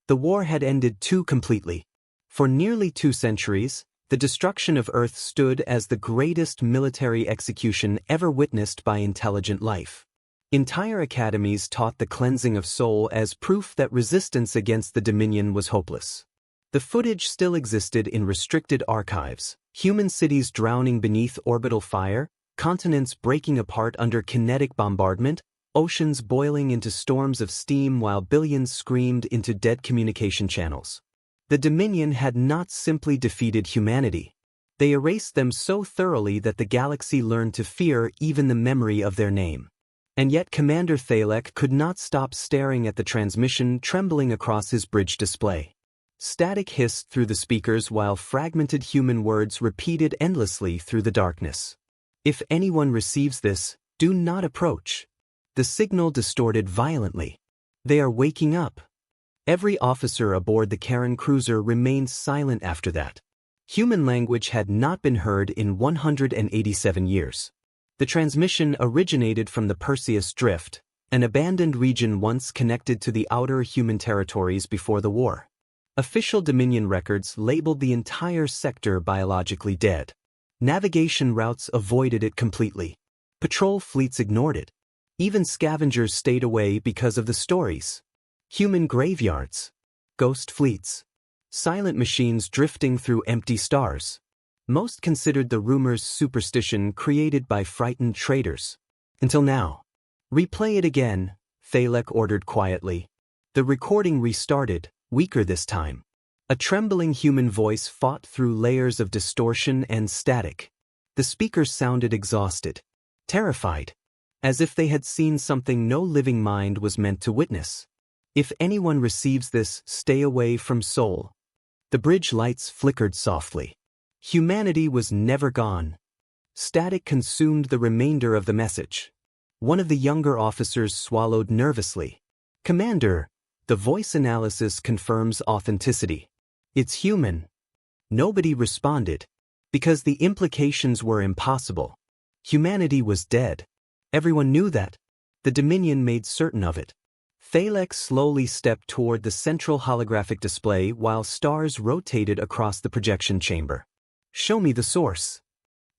The war had ended too completely. For nearly 2 centuries, the destruction of Earth stood as the greatest military execution ever witnessed by intelligent life. Entire academies taught the cleansing of soul as proof that resistance against the Dominion was hopeless. The footage still existed in restricted archives, human cities drowning beneath orbital fire, continents breaking apart under kinetic bombardment, oceans boiling into storms of steam while billions screamed into dead communication channels. The Dominion had not simply defeated humanity. They erased them so thoroughly that the galaxy learned to fear even the memory of their name. And yet Commander Thalek could not stop staring at the transmission trembling across his bridge display. Static hissed through the speakers while fragmented human words repeated endlessly through the darkness. If anyone receives this, do not approach. The signal distorted violently. They are waking up. Every officer aboard the Karen cruiser remained silent after that. Human language had not been heard in 187 years. The transmission originated from the Perseus Drift, an abandoned region once connected to the outer human territories before the war. Official Dominion records labeled the entire sector biologically dead. Navigation routes avoided it completely. Patrol fleets ignored it. Even scavengers stayed away because of the stories. Human graveyards. Ghost fleets. Silent machines drifting through empty stars. Most considered the rumors superstition created by frightened traders. Until now. Replay it again, Thalek ordered quietly. The recording restarted, weaker this time. A trembling human voice fought through layers of distortion and static. The speakers sounded exhausted. Terrified. As if they had seen something no living mind was meant to witness. If anyone receives this, stay away from Sol. The bridge lights flickered softly. Humanity was never gone. Static consumed the remainder of the message. One of the younger officers swallowed nervously. Commander, the voice analysis confirms authenticity. It's human. Nobody responded. Because the implications were impossible. Humanity was dead. Everyone knew that. The Dominion made certain of it. Thalek slowly stepped toward the central holographic display while stars rotated across the projection chamber. Show me the source.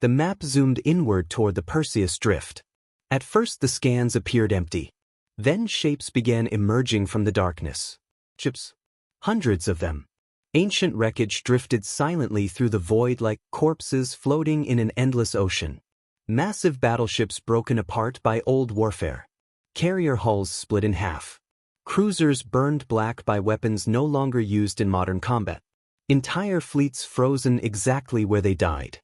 The map zoomed inward toward the Perseus Drift. At first the scans appeared empty. Then shapes began emerging from the darkness. Ships. Hundreds of them. Ancient wreckage drifted silently through the void like corpses floating in an endless ocean. Massive battleships broken apart by old warfare. Carrier hulls split in half. Cruisers burned black by weapons no longer used in modern combat. Entire fleets frozen exactly where they died.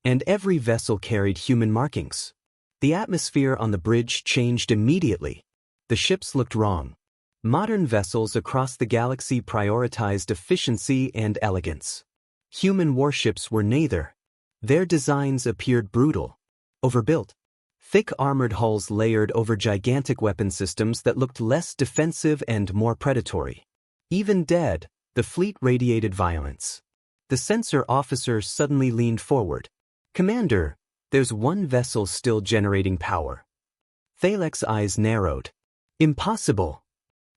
And every vessel carried human markings. The atmosphere on the bridge changed immediately. The ships looked wrong. Modern vessels across the galaxy prioritized efficiency and elegance. Human warships were neither. Their designs appeared brutal. Overbuilt. Thick armored hulls layered over gigantic weapon systems that looked less defensive and more predatory. Even dead, the fleet radiated violence. The sensor officer suddenly leaned forward. Commander, there's one vessel still generating power. Thalek's eyes narrowed. Impossible.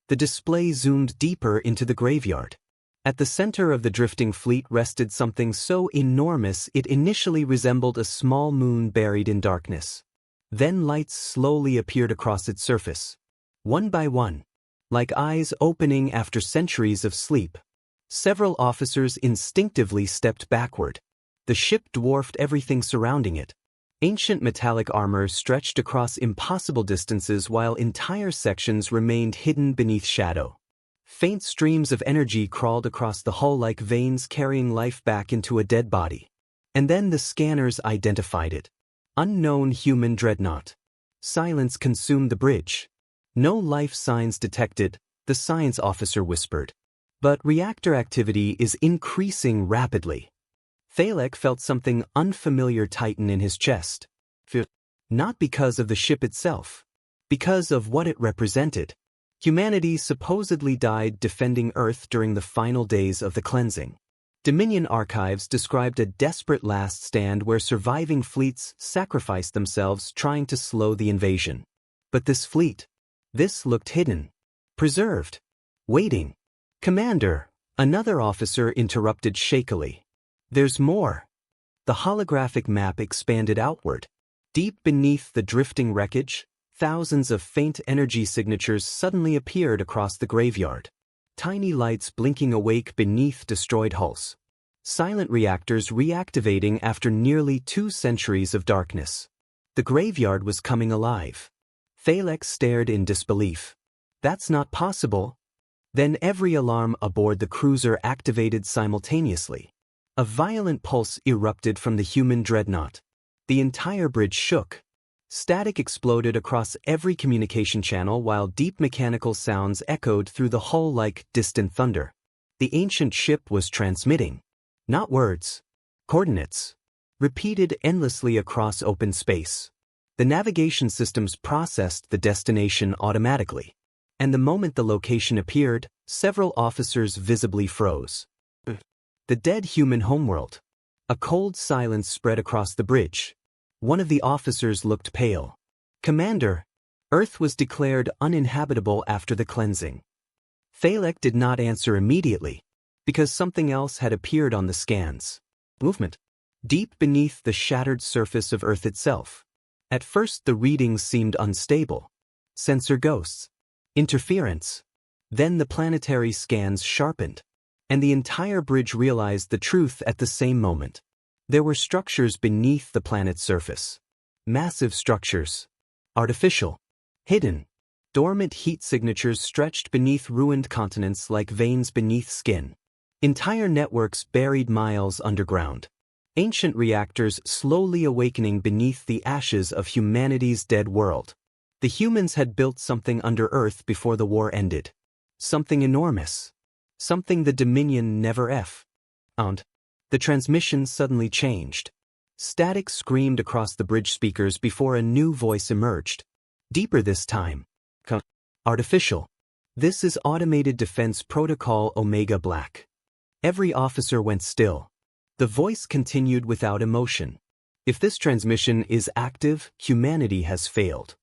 The display zoomed deeper into the graveyard. At the center of the drifting fleet rested something so enormous it initially resembled a small moon buried in darkness. Then lights slowly appeared across its surface. One by one. Like eyes opening after centuries of sleep. Several officers instinctively stepped backward. The ship dwarfed everything surrounding it. Ancient metallic armor stretched across impossible distances while entire sections remained hidden beneath shadow. Faint streams of energy crawled across the hull like veins carrying life back into a dead body. And then the scanners identified it. Unknown human dreadnought. Silence consumed the bridge. No life signs detected, the science officer whispered. But reactor activity is increasing rapidly. Thalek felt something unfamiliar tighten in his chest. Not because of the ship itself. Because of what it represented. Humanity supposedly died defending Earth during the final days of the cleansing. Dominion archives described a desperate last stand where surviving fleets sacrificed themselves trying to slow the invasion. But this fleet, this looked hidden, preserved, waiting. Commander, another officer interrupted shakily. There's more. The holographic map expanded outward. Deep beneath the drifting wreckage, thousands of faint energy signatures suddenly appeared across the graveyard. Tiny lights blinking awake beneath destroyed hulls. Silent reactors reactivating after nearly 2 centuries of darkness. The graveyard was coming alive. Thalex stared in disbelief. That's not possible. Then every alarm aboard the cruiser activated simultaneously. A violent pulse erupted from the human dreadnought. The entire bridge shook. Static exploded across every communication channel while deep mechanical sounds echoed through the hull like distant thunder. The ancient ship was transmitting. Not words. Coordinates. Repeated endlessly across open space. The navigation systems processed the destination automatically. And the moment the location appeared, several officers visibly froze. The dead human homeworld. A cold silence spread across the bridge. One of the officers looked pale. Commander, Earth was declared uninhabitable after the cleansing. Thalek did not answer immediately, because something else had appeared on the scans. Movement. Deep beneath the shattered surface of Earth itself. At first the readings seemed unstable. Sensor ghosts. Interference. Then the planetary scans sharpened. And the entire bridge realized the truth at the same moment. There were structures beneath the planet's surface. Massive structures. Artificial. Hidden. Dormant heat signatures stretched beneath ruined continents like veins beneath skin. Entire networks buried miles underground. Ancient reactors slowly awakening beneath the ashes of humanity's dead world. The humans had built something under Earth before the war ended. Something enormous. Something the Dominion never found. The transmission suddenly changed. Static screamed across the bridge speakers before a new voice emerged. Deeper this time. Artificial. This is Automated Defense Protocol Omega Black. Every officer went still. The voice continued without emotion. If this transmission is active, humanity has failed.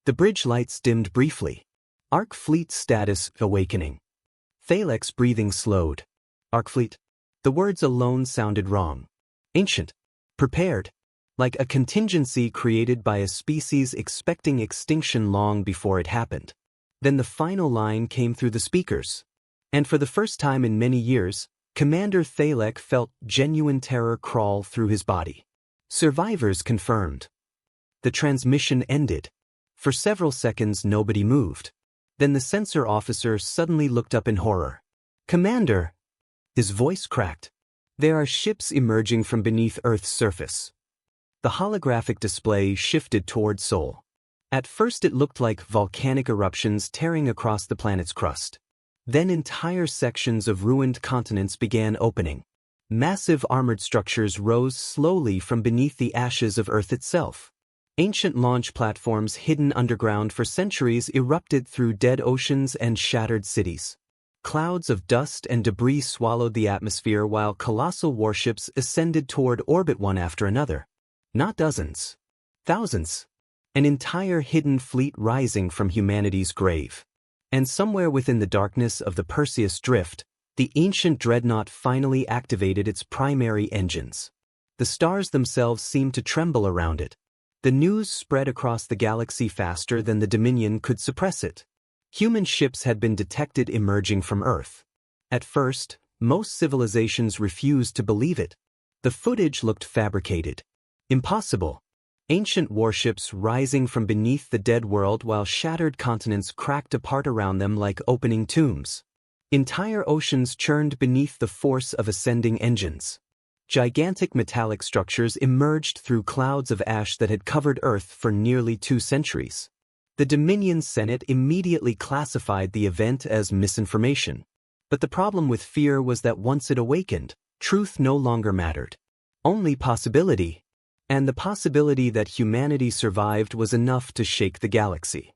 The bridge lights dimmed briefly. Arc Fleet status awakening. Thalek's breathing slowed. Arc Fleet. The words alone sounded wrong. Ancient. Prepared. Like a contingency created by a species expecting extinction long before it happened. Then the final line came through the speakers. And for the first time in many years, Commander Thalek felt genuine terror crawl through his body. Survivors confirmed. The transmission ended. For several seconds nobody moved. Then the sensor officer suddenly looked up in horror. Commander! His voice cracked. There are ships emerging from beneath Earth's surface. The holographic display shifted toward Sol. At first it looked like volcanic eruptions tearing across the planet's crust. Then entire sections of ruined continents began opening. Massive armored structures rose slowly from beneath the ashes of Earth itself. Ancient launch platforms hidden underground for centuries erupted through dead oceans and shattered cities. Clouds of dust and debris swallowed the atmosphere while colossal warships ascended toward orbit one after another. Not dozens. Thousands. An entire hidden fleet rising from humanity's grave. And somewhere within the darkness of the Perseus Drift, the ancient dreadnought finally activated its primary engines. The stars themselves seemed to tremble around it. The news spread across the galaxy faster than the Dominion could suppress it. Human ships had been detected emerging from Earth. At first, most civilizations refused to believe it. The footage looked fabricated. Impossible. Ancient warships rising from beneath the dead world while shattered continents cracked apart around them like opening tombs. Entire oceans churned beneath the force of ascending engines. Gigantic metallic structures emerged through clouds of ash that had covered Earth for nearly 2 centuries. The Dominion Senate immediately classified the event as misinformation. But the problem with fear was that once it awakened, truth no longer mattered. Only possibility. And the possibility that humanity survived was enough to shake the galaxy.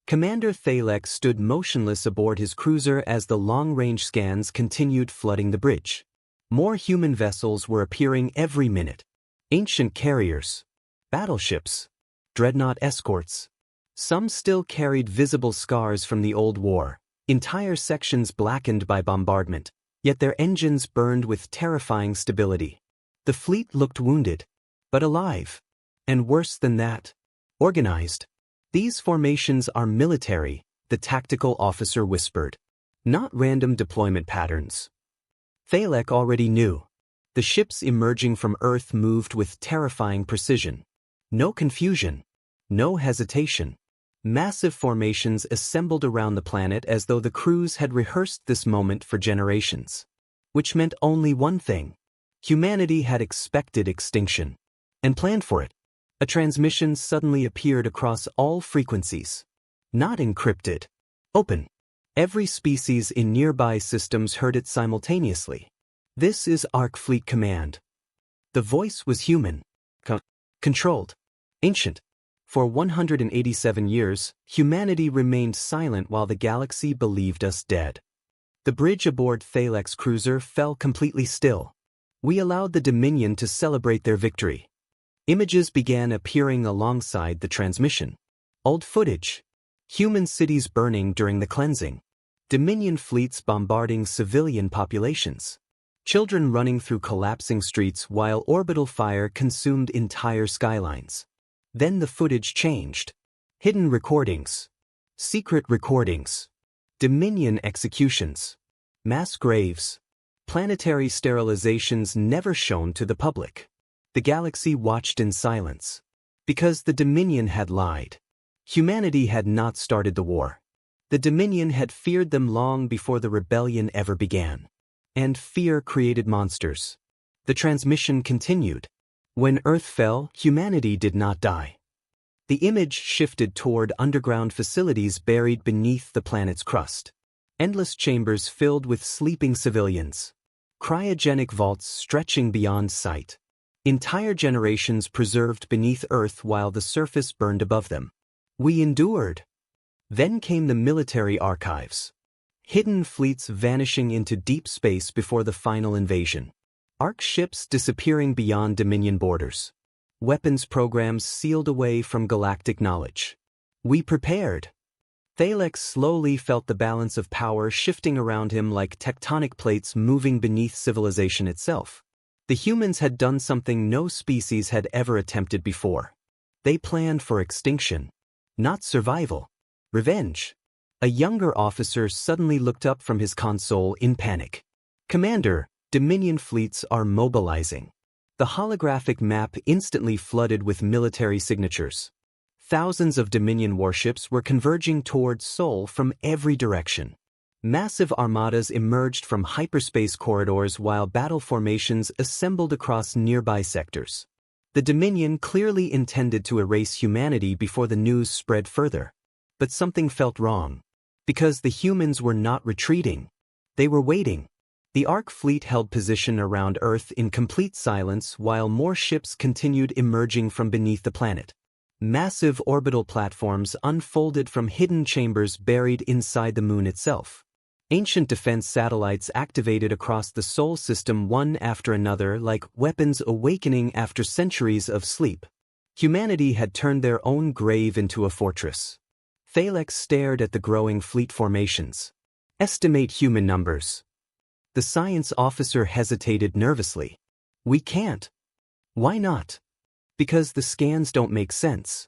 Commander Thalek stood motionless aboard his cruiser as the long-range scans continued flooding the bridge. More human vessels were appearing every minute. Ancient carriers. Battleships. Dreadnought escorts. Some still carried visible scars from the old war. entire sections blackened by bombardment, yet their engines burned with terrifying stability. The fleet looked wounded, but alive. And worse than that, organized. These formations are military, the tactical officer whispered. Not random deployment patterns. Thalek already knew. The ships emerging from Earth moved with terrifying precision. No confusion. No hesitation. Massive formations assembled around the planet as though the crews had rehearsed this moment for generations. Which meant only one thing. Humanity had expected extinction. And planned for it. A transmission suddenly appeared across all frequencies. Not encrypted. Open. Every species in nearby systems heard it simultaneously. This is Ark Fleet Command. The voice was human. Controlled. Ancient. For 187 years, humanity remained silent while the galaxy believed us dead. The bridge aboard Thalek's cruiser fell completely still. We allowed the Dominion to celebrate their victory. Images began appearing alongside the transmission. Old footage. Human cities burning during the cleansing. Dominion fleets bombarding civilian populations. Children running through collapsing streets while orbital fire consumed entire skylines. Then the footage changed. Hidden recordings. Secret recordings. Dominion executions. Mass graves. Planetary sterilizations never shown to the public. The galaxy watched in silence. Because the Dominion had lied. Humanity had not started the war. The Dominion had feared them long before the rebellion ever began. And fear created monsters. The transmission continued. When Earth fell, humanity did not die. The image shifted toward underground facilities buried beneath the planet's crust. Endless chambers filled with sleeping civilians. Cryogenic vaults stretching beyond sight. Entire generations preserved beneath Earth while the surface burned above them. We endured. Then came the military archives. Hidden fleets vanishing into deep space before the final invasion. Ark ships disappearing beyond Dominion borders. Weapons programs sealed away from galactic knowledge. We prepared. Thalek slowly felt the balance of power shifting around him like tectonic plates moving beneath civilization itself. The humans had done something no species had ever attempted before. They planned for extinction. Not survival. Revenge. A younger officer suddenly looked up from his console in panic. Commander, Dominion fleets are mobilizing. The holographic map instantly flooded with military signatures. Thousands of Dominion warships were converging toward Sol from every direction. Massive armadas emerged from hyperspace corridors while battle formations assembled across nearby sectors. The Dominion clearly intended to erase humanity before the news spread further. But something felt wrong. Because the humans were not retreating. They were waiting. The Ark fleet held position around Earth in complete silence while more ships continued emerging from beneath the planet. Massive orbital platforms unfolded from hidden chambers buried inside the moon itself. Ancient defense satellites activated across the Sol system one after another like weapons awakening after centuries of sleep. Humanity had turned their own grave into a fortress. Thalek stared at the growing fleet formations. Estimate human numbers. The science officer hesitated nervously. We can't. Why not? Because the scans don't make sense.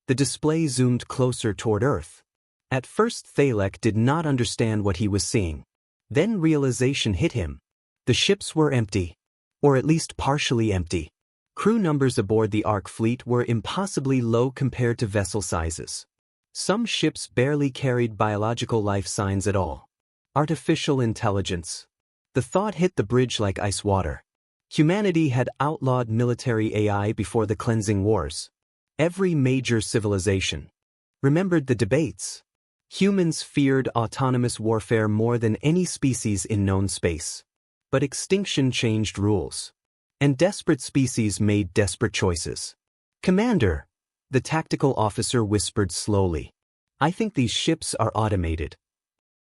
The display zoomed closer toward Earth. At first Thalek did not understand what he was seeing. Then realization hit him. The ships were empty. Or at least partially empty. Crew numbers aboard the Ark fleet were impossibly low compared to vessel sizes. Some ships barely carried biological life signs at all. Artificial intelligence. The thought hit the bridge like ice water. Humanity had outlawed military AI before the cleansing wars. Every major civilization remembered the debates. Humans feared autonomous warfare more than any species in known space. But extinction changed rules. And desperate species made desperate choices. Commander, the tactical officer whispered slowly. I think these ships are automated.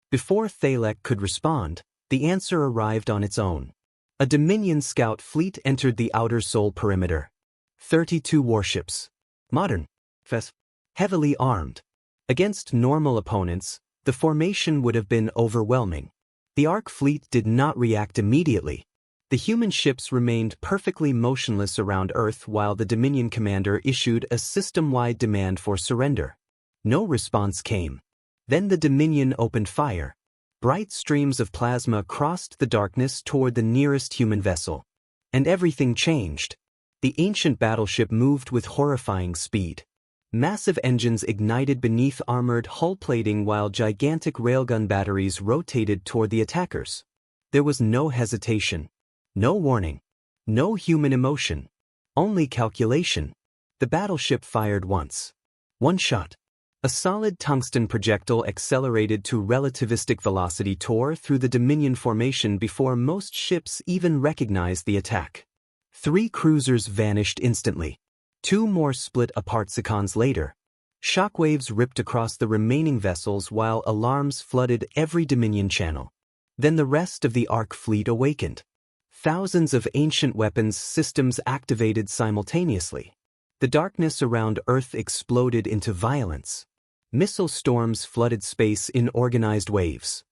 Before Thalek could respond, the answer arrived on its own. A Dominion scout fleet entered the outer Sol perimeter. 32 warships. Modern. Heavily armed. Against normal opponents, The formation would have been overwhelming. The Ark fleet did not react immediately. The human ships remained perfectly motionless around Earth while the Dominion commander issued a system-wide demand for surrender. No response came. Then the Dominion opened fire. Bright streams of plasma crossed the darkness toward the nearest human vessel. And everything changed. The ancient battleship moved with horrifying speed. Massive engines ignited beneath armored hull plating while gigantic railgun batteries rotated toward the attackers. There was no hesitation, no warning, no human emotion, only calculation. The battleship fired once. One shot. A solid tungsten projectile accelerated to relativistic velocity tore through the Dominion formation before most ships even recognized the attack. 3 cruisers vanished instantly. 2 more split apart seconds later. Shockwaves ripped across the remaining vessels while alarms flooded every Dominion channel. Then the rest of the Ark fleet awakened. Thousands of ancient weapons systems activated simultaneously. The darkness around Earth exploded into violence. Missile storms flooded space in organized waves.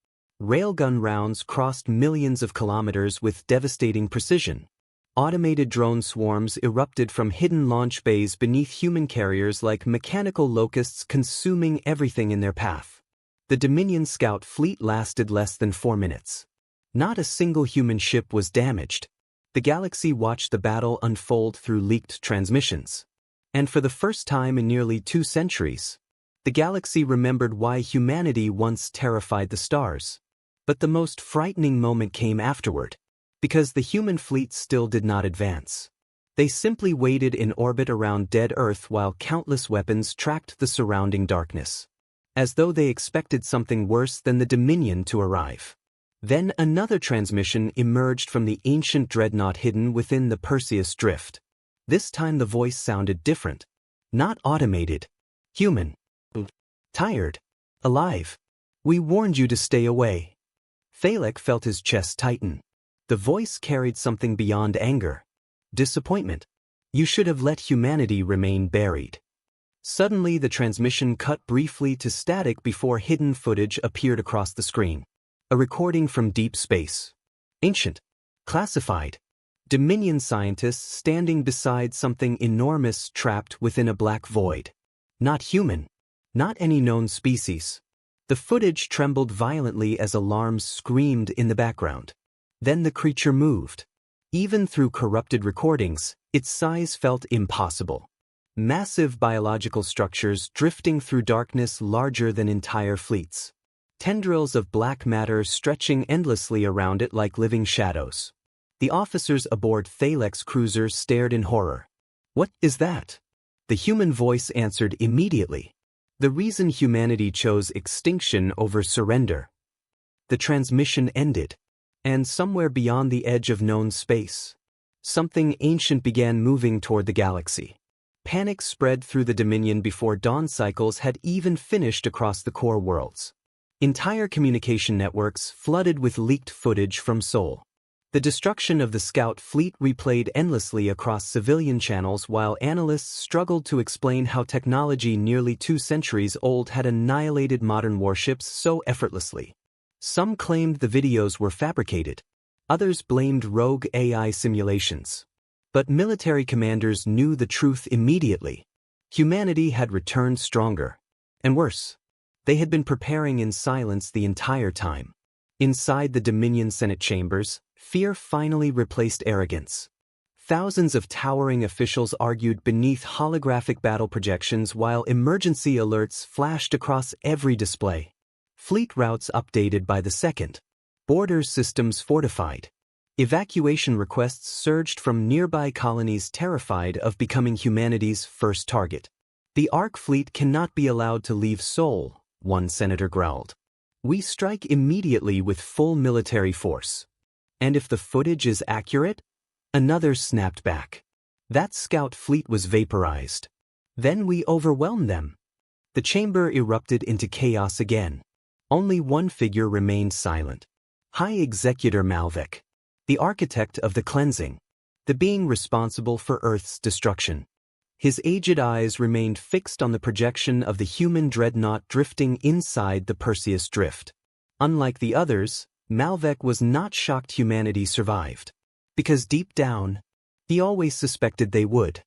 Railgun rounds crossed millions of kilometers with devastating precision. Automated drone swarms erupted from hidden launch bays beneath human carriers like mechanical locusts consuming everything in their path. The Dominion scout fleet lasted less than 4 minutes. Not a single human ship was damaged. The galaxy watched the battle unfold through leaked transmissions. And for the first time in nearly 2 centuries, the galaxy remembered why humanity once terrified the stars. But the most frightening moment came afterward. Because the human fleet still did not advance. They simply waited in orbit around dead Earth while countless weapons tracked the surrounding darkness. As though they expected something worse than the Dominion to arrive. Then another transmission emerged from the ancient dreadnought hidden within the Perseus drift. This time the voice sounded different. Not automated. Human. Tired. Alive. We warned you to stay away. Thalek felt his chest tighten. The voice carried something beyond anger. Disappointment. You should have let humanity remain buried. Suddenly the transmission cut briefly to static before hidden footage appeared across the screen. A recording from deep space. Ancient. Classified. Dominion scientists standing beside something enormous trapped within a black void. Not human. Not any known species. The footage trembled violently as alarms screamed in the background. Then the creature moved. Even through corrupted recordings, its size felt impossible. Massive biological structures drifting through darkness larger than entire fleets. Tendrils of black matter stretching endlessly around it like living shadows. The officers aboard Thalek's cruiser stared in horror. What is that? The human voice answered immediately. The reason humanity chose extinction over surrender. The transmission ended. And somewhere beyond the edge of known space, something ancient began moving toward the galaxy. Panic spread through the Dominion before dawn cycles had even finished across the core worlds. Entire communication networks flooded with leaked footage from Sol. The destruction of the scout fleet replayed endlessly across civilian channels while analysts struggled to explain how technology nearly 2 centuries old had annihilated modern warships so effortlessly. Some claimed the videos were fabricated. Others blamed rogue AI simulations. But military commanders knew the truth immediately. Humanity had returned stronger. And worse, they had been preparing in silence the entire time. Inside the Dominion Senate chambers, fear finally replaced arrogance. Thousands of towering officials argued beneath holographic battle projections while emergency alerts flashed across every display. Fleet routes updated by the second. Border systems fortified. Evacuation requests surged from nearby colonies terrified of becoming humanity's first target. The Ark fleet cannot be allowed to leave Sol, one senator growled. We strike immediately with full military force. And if the footage is accurate? Another snapped back. That scout fleet was vaporized. Then we overwhelmed them. The chamber erupted into chaos again. Only one figure remained silent. High Executor Malvik, the architect of the cleansing, the being responsible for Earth's destruction. His aged eyes remained fixed on the projection of the human dreadnought drifting inside the Perseus drift. Unlike the others, Malvek was not shocked humanity survived. Because deep down, he always suspected they would.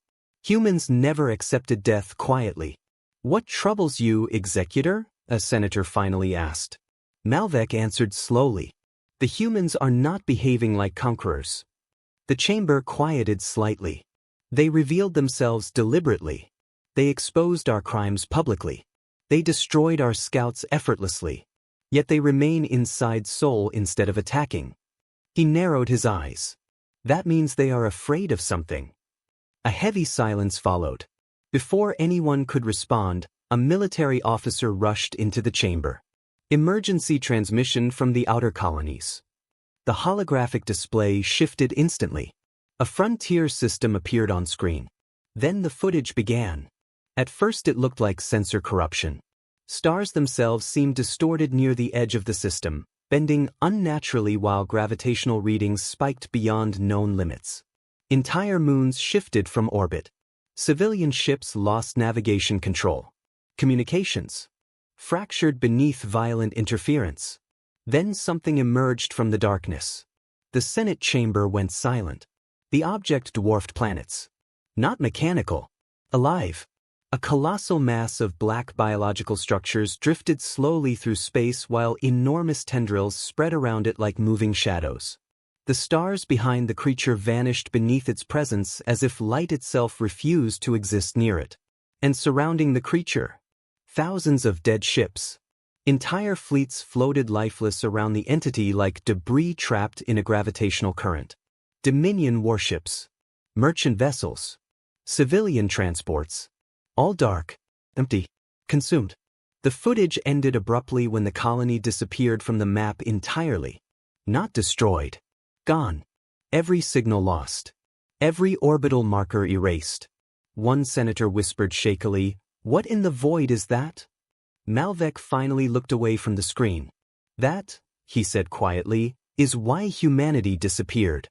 Humans never accepted death quietly. "What troubles you, Executor?" a senator finally asked. Malvek answered slowly. "The humans are not behaving like conquerors." The chamber quieted slightly. "They revealed themselves deliberately. They exposed our crimes publicly. They destroyed our scouts effortlessly. Yet they remain inside Sol instead of attacking." He narrowed his eyes. "That means they are afraid of something." A heavy silence followed. Before anyone could respond, a military officer rushed into the chamber. "Emergency transmission from the outer colonies." The holographic display shifted instantly. A frontier system appeared on screen. Then the footage began. At first it looked like sensor corruption. Stars themselves seemed distorted near the edge of the system, bending unnaturally while gravitational readings spiked beyond known limits. Entire moons shifted from orbit. Civilian ships lost navigation control. Communications fractured beneath violent interference. Then something emerged from the darkness. The Senate chamber went silent. The object dwarfed planets. Not mechanical. Alive. A colossal mass of black biological structures drifted slowly through space while enormous tendrils spread around it like moving shadows. The stars behind the creature vanished beneath its presence as if light itself refused to exist near it. And surrounding the creature, thousands of dead ships. Entire fleets floated lifeless around the entity like debris trapped in a gravitational current. Dominion warships, merchant vessels, civilian transports, all dark, empty, consumed. The footage ended abruptly when the colony disappeared from the map entirely. Not destroyed. Gone. Every signal lost. Every orbital marker erased. One senator whispered shakily, "What in the void is that?" Malvek finally looked away from the screen. "That," he said quietly, "is why humanity disappeared."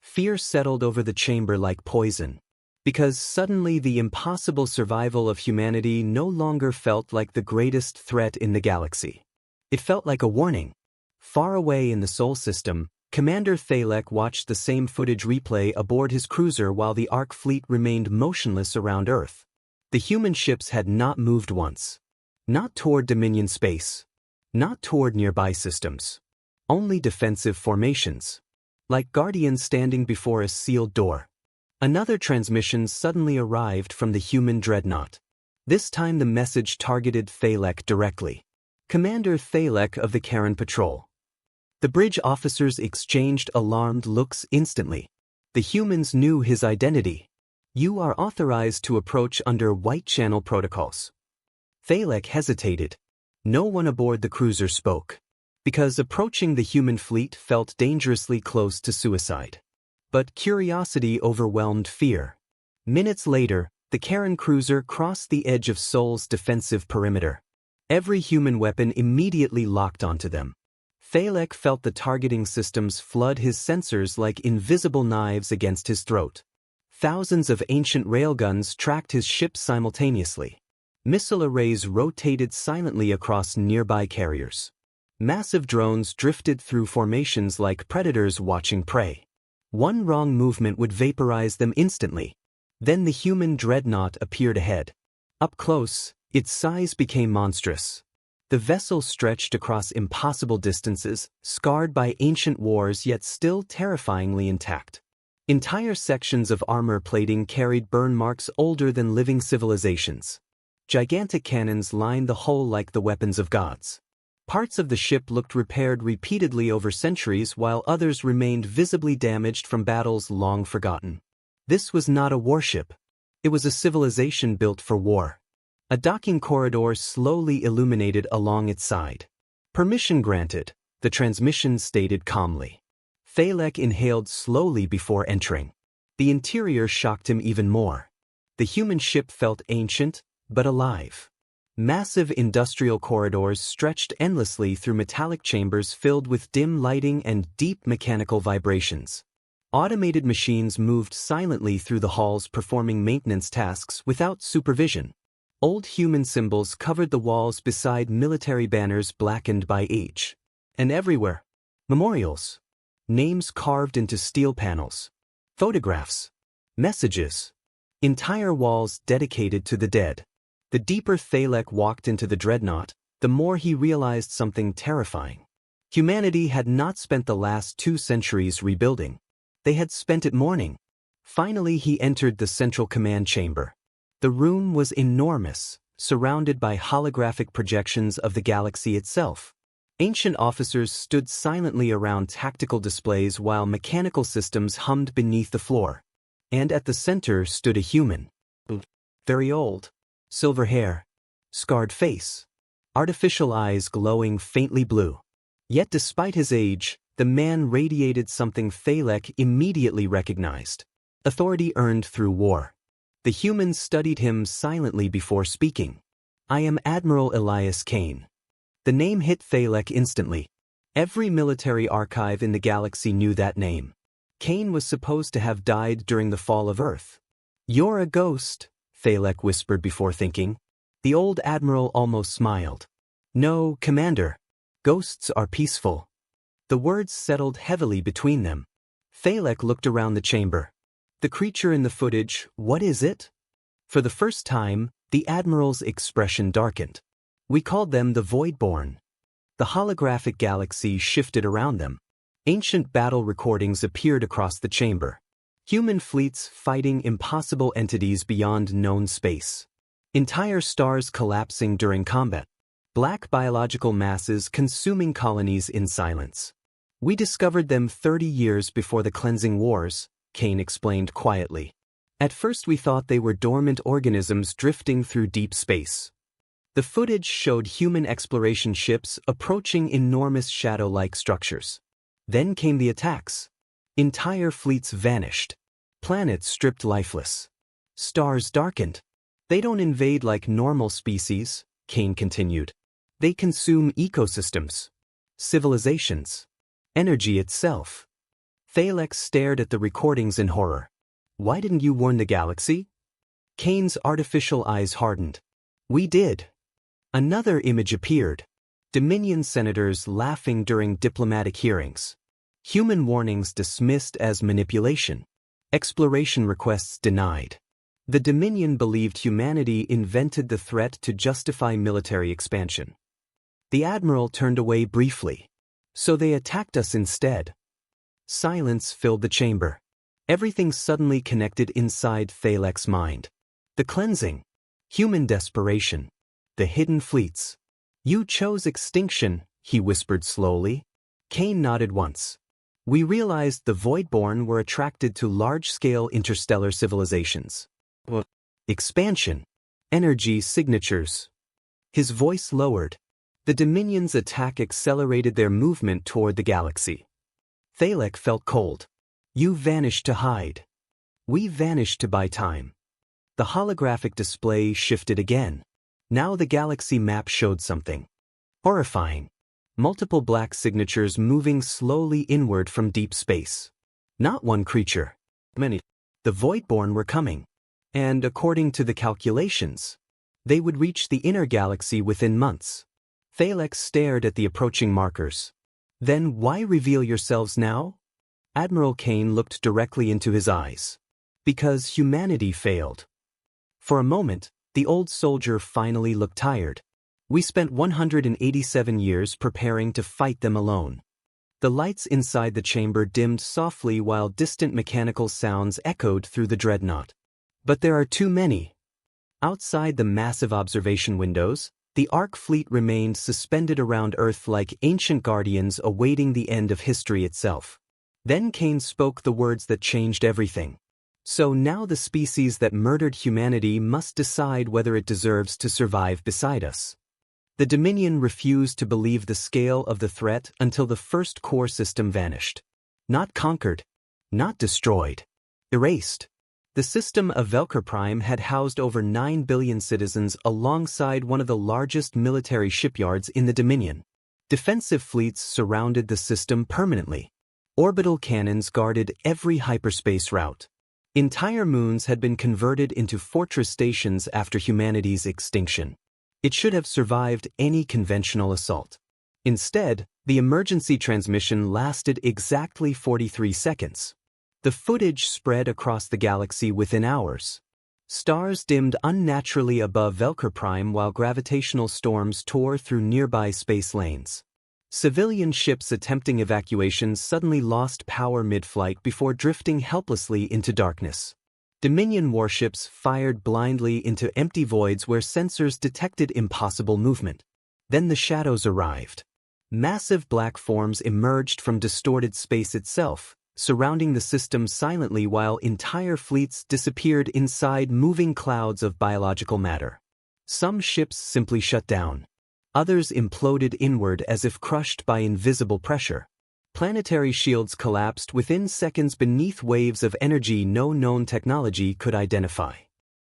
Fear settled over the chamber like poison. Because suddenly the impossible survival of humanity no longer felt like the greatest threat in the galaxy. It felt like a warning. Far away in the Sol system, Commander Thalek watched the same footage replay aboard his cruiser while the Ark fleet remained motionless around Earth. The human ships had not moved once. Not toward Dominion space. Not toward nearby systems. Only defensive formations. Like guardians standing before a sealed door. Another transmission suddenly arrived from the human dreadnought. This time the message targeted Thalek directly. "Commander Thalek of the Karen Patrol." The bridge officers exchanged alarmed looks instantly. The humans knew his identity. "You are authorized to approach under White Channel protocols." Thalek hesitated. No one aboard the cruiser spoke. Because approaching the human fleet felt dangerously close to suicide. But curiosity overwhelmed fear. Minutes later, the Karen cruiser crossed the edge of Sol's defensive perimeter. Every human weapon immediately locked onto them. Thalek felt the targeting systems flood his sensors like invisible knives against his throat. Thousands of ancient railguns tracked his ship simultaneously. Missile arrays rotated silently across nearby carriers. Massive drones drifted through formations like predators watching prey. One wrong movement would vaporize them instantly. Then the human dreadnought appeared ahead. Up close, its size became monstrous. The vessel stretched across impossible distances, scarred by ancient wars yet still terrifyingly intact. Entire sections of armor plating carried burn marks older than living civilizations. Gigantic cannons lined the hull like the weapons of gods. Parts of the ship looked repaired repeatedly over centuries while others remained visibly damaged from battles long forgotten. This was not a warship. It was a civilization built for war. A docking corridor slowly illuminated along its side. "Permission granted," the transmission stated calmly. Thalek inhaled slowly before entering. The interior shocked him even more. The human ship felt ancient, but alive. Massive industrial corridors stretched endlessly through metallic chambers filled with dim lighting and deep mechanical vibrations. Automated machines moved silently through the halls performing maintenance tasks without supervision. Old human symbols covered the walls beside military banners blackened by age. And everywhere, memorials. Names carved into steel panels. Photographs. Messages. Entire walls dedicated to the dead. The deeper Thalek walked into the dreadnought, the more he realized something terrifying. Humanity had not spent the last 2 centuries rebuilding. They had spent it mourning. Finally he entered the central command chamber. The room was enormous, surrounded by holographic projections of the galaxy itself. Ancient officers stood silently around tactical displays while mechanical systems hummed beneath the floor. And at the center stood a human. Very old. Silver hair. Scarred face. Artificial eyes glowing faintly blue. Yet despite his age, the man radiated something Thalek immediately recognized. Authority earned through war. The human studied him silently before speaking. I am Admiral Elias Kane. The name hit Thalek instantly. Every military archive in the galaxy knew that name. Kane was supposed to have died during the fall of Earth. You're a ghost, Thalek whispered before thinking. The old admiral almost smiled. No, Commander. Ghosts are peaceful. The words settled heavily between them. Thalek looked around the chamber. The creature in the footage, what is it? For the first time, the admiral's expression darkened. We called them the Voidborn. The holographic galaxy shifted around them. Ancient battle recordings appeared across the chamber. Human fleets fighting impossible entities beyond known space. Entire stars collapsing during combat. Black biological masses consuming colonies in silence. We discovered them 30 years before the cleansing wars, Kane explained quietly. At first we thought they were dormant organisms drifting through deep space. The footage showed human exploration ships approaching enormous shadow-like structures. Then came the attacks. Entire fleets vanished. Planets stripped lifeless. Stars darkened. They don't invade like normal species, Kane continued. They consume ecosystems, civilizations, energy itself. Thalek stared at the recordings in horror. Why didn't you warn the galaxy? Kane's artificial eyes hardened. We did. Another image appeared. Dominion senators laughing during diplomatic hearings. Human warnings dismissed as manipulation. Exploration requests denied. The Dominion believed humanity invented the threat to justify military expansion. The admiral turned away briefly. So they attacked us instead. Silence filled the chamber. Everything suddenly connected inside Thalek's mind. The cleansing. Human desperation. The hidden fleets. You chose extinction, he whispered slowly. Kane nodded once. We realized the Voidborn were attracted to large-scale interstellar civilizations. Expansion. Energy signatures. His voice lowered. The Dominion's attack accelerated their movement toward the galaxy. Thalek felt cold. You vanished to hide. We vanished to buy time. The holographic display shifted again. Now the galaxy map showed something horrifying. Multiple black signatures moving slowly inward from deep space. Not one creature. Many. The Voidborn were coming. And according to the calculations, they would reach the inner galaxy within months. Thalek stared at the approaching markers. Then why reveal yourselves now? Admiral Kane looked directly into his eyes. Because humanity failed. For a moment, the old soldier finally looked tired. We spent 187 years preparing to fight them alone. The lights inside the chamber dimmed softly while distant mechanical sounds echoed through the dreadnought. But there are too many. Outside the massive observation windows, the Ark fleet remained suspended around Earth like ancient guardians awaiting the end of history itself. Then Kane spoke the words that changed everything. So now the species that murdered humanity must decide whether it deserves to survive beside us. The Dominion refused to believe the scale of the threat until the first core system vanished. Not conquered. Not destroyed. Erased. The system of Velker Prime had housed over 9 billion citizens alongside one of the largest military shipyards in the Dominion. Defensive fleets surrounded the system permanently. Orbital cannons guarded every hyperspace route. Entire moons had been converted into fortress stations after humanity's extinction. It should have survived any conventional assault. Instead, the emergency transmission lasted exactly 43 seconds. The footage spread across the galaxy within hours. Stars dimmed unnaturally above Velker Prime while gravitational storms tore through nearby space lanes. Civilian ships attempting evacuation suddenly lost power mid-flight before drifting helplessly into darkness. Dominion warships fired blindly into empty voids where sensors detected impossible movement. Then the shadows arrived. Massive black forms emerged from distorted space itself, surrounding the system silently while entire fleets disappeared inside moving clouds of biological matter. Some ships simply shut down. Others imploded inward as if crushed by invisible pressure. Planetary shields collapsed within seconds beneath waves of energy no known technology could identify.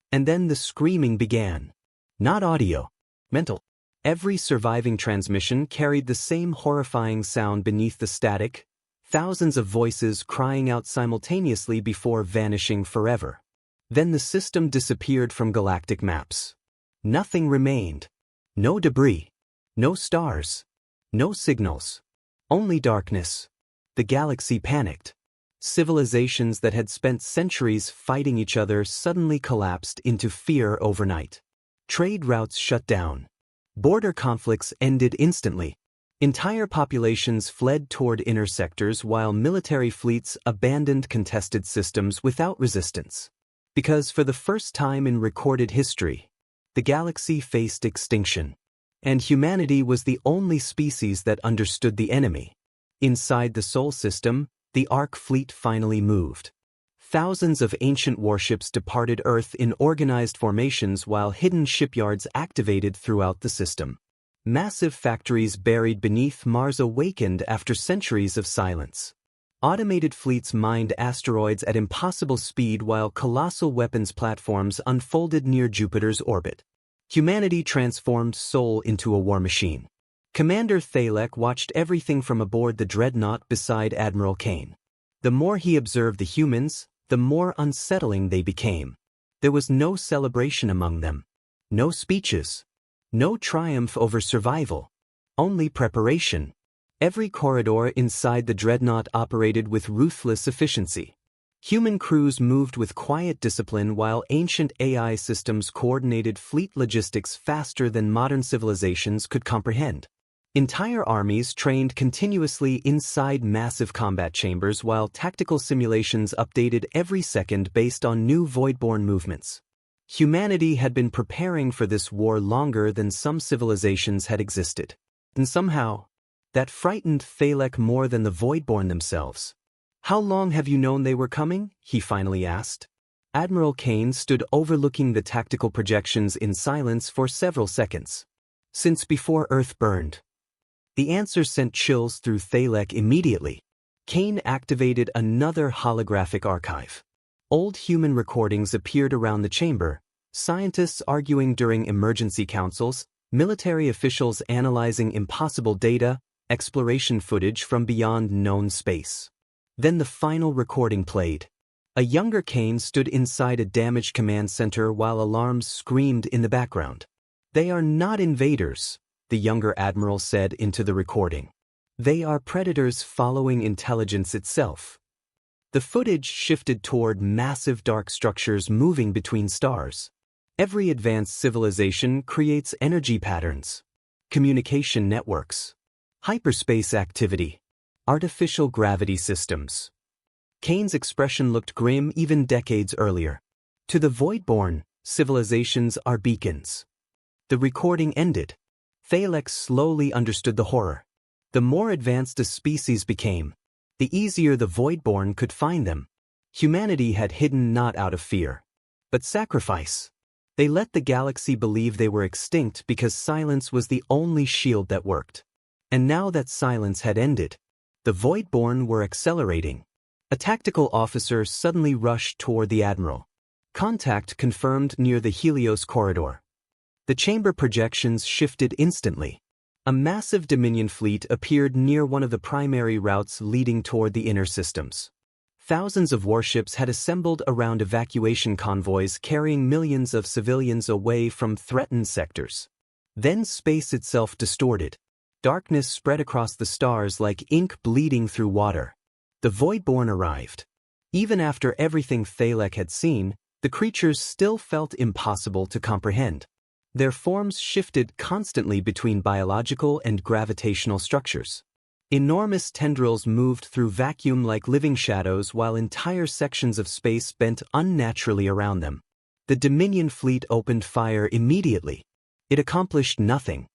And then the screaming began. Not audio. Mental. Every surviving transmission carried the same horrifying sound beneath the static, thousands of voices crying out simultaneously before vanishing forever. Then the system disappeared from galactic maps. Nothing remained. No debris. No stars. No signals. Only darkness. The galaxy panicked. Civilizations that had spent centuries fighting each other suddenly collapsed into fear overnight. Trade routes shut down. Border conflicts ended instantly. Entire populations fled toward inner sectors while military fleets abandoned contested systems without resistance. Because for the first time in recorded history, the galaxy faced extinction. And humanity was the only species that understood the enemy. Inside the Sol system, the Ark fleet finally moved. Thousands of ancient warships departed Earth in organized formations while hidden shipyards activated throughout the system. Massive factories buried beneath Mars awakened after centuries of silence. Automated fleets mined asteroids at impossible speed while colossal weapons platforms unfolded near Jupiter's orbit. Humanity transformed Sol into a war machine. Commander Thalek watched everything from aboard the dreadnought beside Admiral Kane. The more he observed the humans, the more unsettling they became. There was no celebration among them. No speeches. No triumph over survival. Only preparation. Every corridor inside the dreadnought operated with ruthless efficiency. Human crews moved with quiet discipline while ancient AI systems coordinated fleet logistics faster than modern civilizations could comprehend. Entire armies trained continuously inside massive combat chambers while tactical simulations updated every second based on new Voidborn movements. Humanity had been preparing for this war longer than some civilizations had existed. And somehow, that frightened Thalek more than the Voidborn themselves. "How long have you known they were coming?" he finally asked. Admiral Kane stood overlooking the tactical projections in silence for several seconds. "Since before Earth burned." The answer sent chills through Thalek immediately. Kane activated another holographic archive. Old human recordings appeared around the chamber, scientists arguing during emergency councils, military officials analyzing impossible data, exploration footage from beyond known space. Then the final recording played. A younger Kane stood inside a damaged command center while alarms screamed in the background. "They are not invaders," the younger admiral said into the recording. "They are predators following intelligence itself." The footage shifted toward massive dark structures moving between stars. Every advanced civilization creates energy patterns, communication networks, hyperspace activity, artificial gravity systems. Kane's expression looked grim even decades earlier. To the Voidborn, civilizations are beacons. The recording ended. Thalek slowly understood the horror. The more advanced a species became, the easier the Voidborn could find them. Humanity had hidden not out of fear, but sacrifice. They let the galaxy believe they were extinct because silence was the only shield that worked. And now that silence had ended, the Voidborn were accelerating. A tactical officer suddenly rushed toward the admiral. Contact confirmed near the Helios corridor. The chamber projections shifted instantly. A massive Dominion fleet appeared near one of the primary routes leading toward the inner systems. Thousands of warships had assembled around evacuation convoys carrying millions of civilians away from threatened sectors. Then space itself distorted. Darkness spread across the stars like ink bleeding through water. The Voidborn arrived. Even after everything Thalek had seen, the creatures still felt impossible to comprehend. Their forms shifted constantly between biological and gravitational structures. Enormous tendrils moved through vacuum like living shadows while entire sections of space bent unnaturally around them. The Dominion fleet opened fire immediately. It accomplished nothing.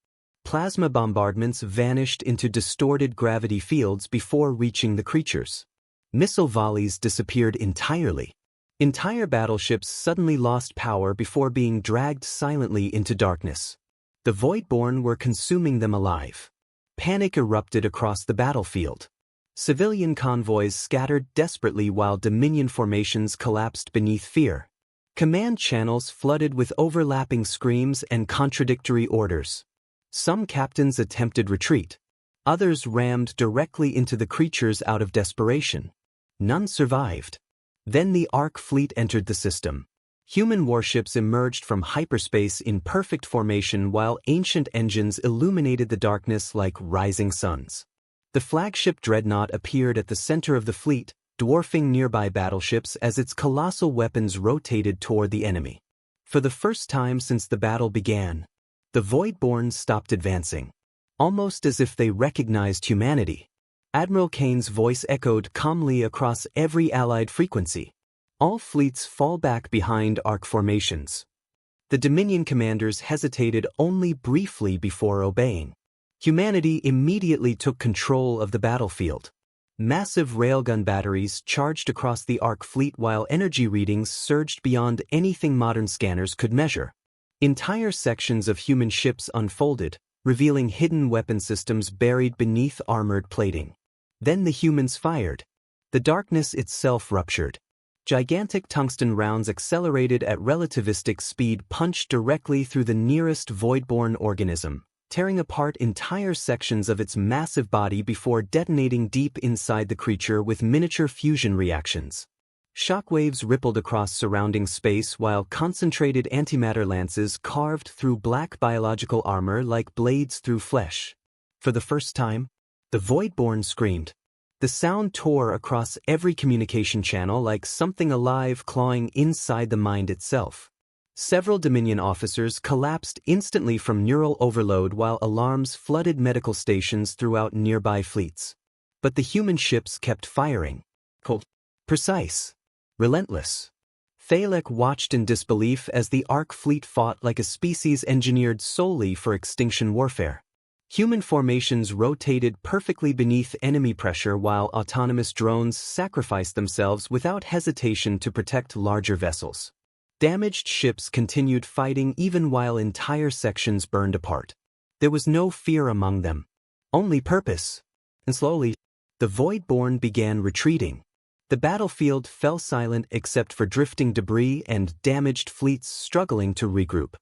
Plasma bombardments vanished into distorted gravity fields before reaching the creatures. Missile volleys disappeared entirely. Entire battleships suddenly lost power before being dragged silently into darkness. The Voidborn were consuming them alive. Panic erupted across the battlefield. Civilian convoys scattered desperately while Dominion formations collapsed beneath fear. Command channels flooded with overlapping screams and contradictory orders. Some captains attempted retreat. Others rammed directly into the creatures out of desperation. None survived. Then the Ark fleet entered the system. Human warships emerged from hyperspace in perfect formation while ancient engines illuminated the darkness like rising suns. The flagship dreadnought appeared at the center of the fleet, dwarfing nearby battleships as its colossal weapons rotated toward the enemy. For the first time since the battle began, the Voidborn stopped advancing, almost as if they recognized humanity. Admiral Kane's voice echoed calmly across every allied frequency. All fleets fall back behind Ark formations. The Dominion commanders hesitated only briefly before obeying. Humanity immediately took control of the battlefield. Massive railgun batteries charged across the Ark fleet while energy readings surged beyond anything modern scanners could measure. Entire sections of human ships unfolded, revealing hidden weapon systems buried beneath armored plating. Then the humans fired. The darkness itself ruptured. Gigantic tungsten rounds accelerated at relativistic speed punched directly through the nearest Voidborn organism, tearing apart entire sections of its massive body before detonating deep inside the creature with miniature fusion reactions. Shockwaves rippled across surrounding space while concentrated antimatter lances carved through black biological armor like blades through flesh. For the first time, the Voidborn screamed. The sound tore across every communication channel like something alive clawing inside the mind itself. Several Dominion officers collapsed instantly from neural overload while alarms flooded medical stations throughout nearby fleets. But the human ships kept firing. Cold, precise, relentless. Thalek watched in disbelief as the Ark fleet fought like a species engineered solely for extinction warfare. Human formations rotated perfectly beneath enemy pressure while autonomous drones sacrificed themselves without hesitation to protect larger vessels. Damaged ships continued fighting even while entire sections burned apart. There was no fear among them, only purpose. And slowly, the Voidborn began retreating. The battlefield fell silent except for drifting debris and damaged fleets struggling to regroup.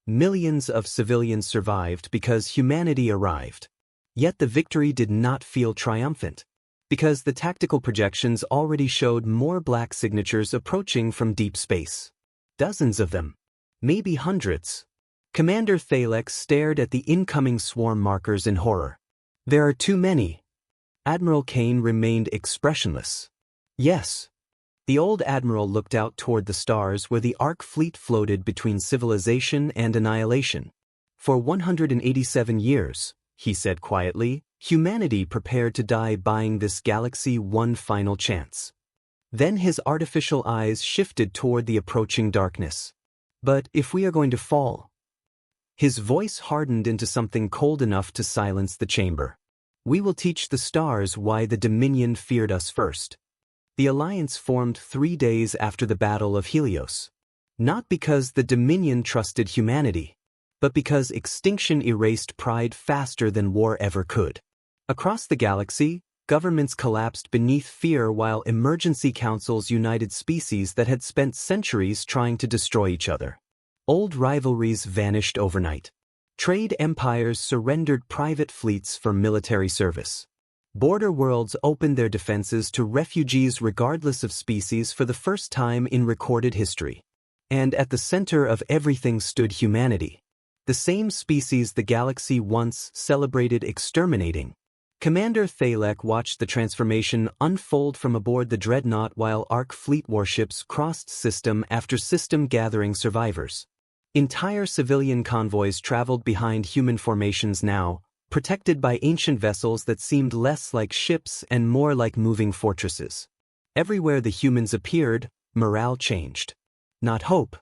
Millions of civilians survived because humanity arrived. Yet the victory did not feel triumphant, because the tactical projections already showed more black signatures approaching from deep space. Dozens of them, maybe hundreds. Commander Thalek stared at the incoming swarm markers in horror. There are too many. Admiral Kane remained expressionless. Yes. The old admiral looked out toward the stars where the Ark fleet floated between civilization and annihilation. For 187 years, he said quietly, humanity prepared to die buying this galaxy one final chance. Then his artificial eyes shifted toward the approaching darkness. But if we are going to fall... His voice hardened into something cold enough to silence the chamber. We will teach the stars why the Dominion feared us first. The alliance formed 3 days after the Battle of Helios. Not because the Dominion trusted humanity, but because extinction erased pride faster than war ever could. Across the galaxy, governments collapsed beneath fear while emergency councils united species that had spent centuries trying to destroy each other. Old rivalries vanished overnight. Trade empires surrendered private fleets for military service. Border worlds opened their defenses to refugees regardless of species for the first time in recorded history. And at the center of everything stood humanity. The same species the galaxy once celebrated exterminating. Commander Thalek watched the transformation unfold from aboard the dreadnought while Ark fleet warships crossed system after system gathering survivors. Entire civilian convoys traveled behind human formations now, protected by ancient vessels that seemed less like ships and more like moving fortresses. Everywhere the humans appeared, morale changed. Not hope.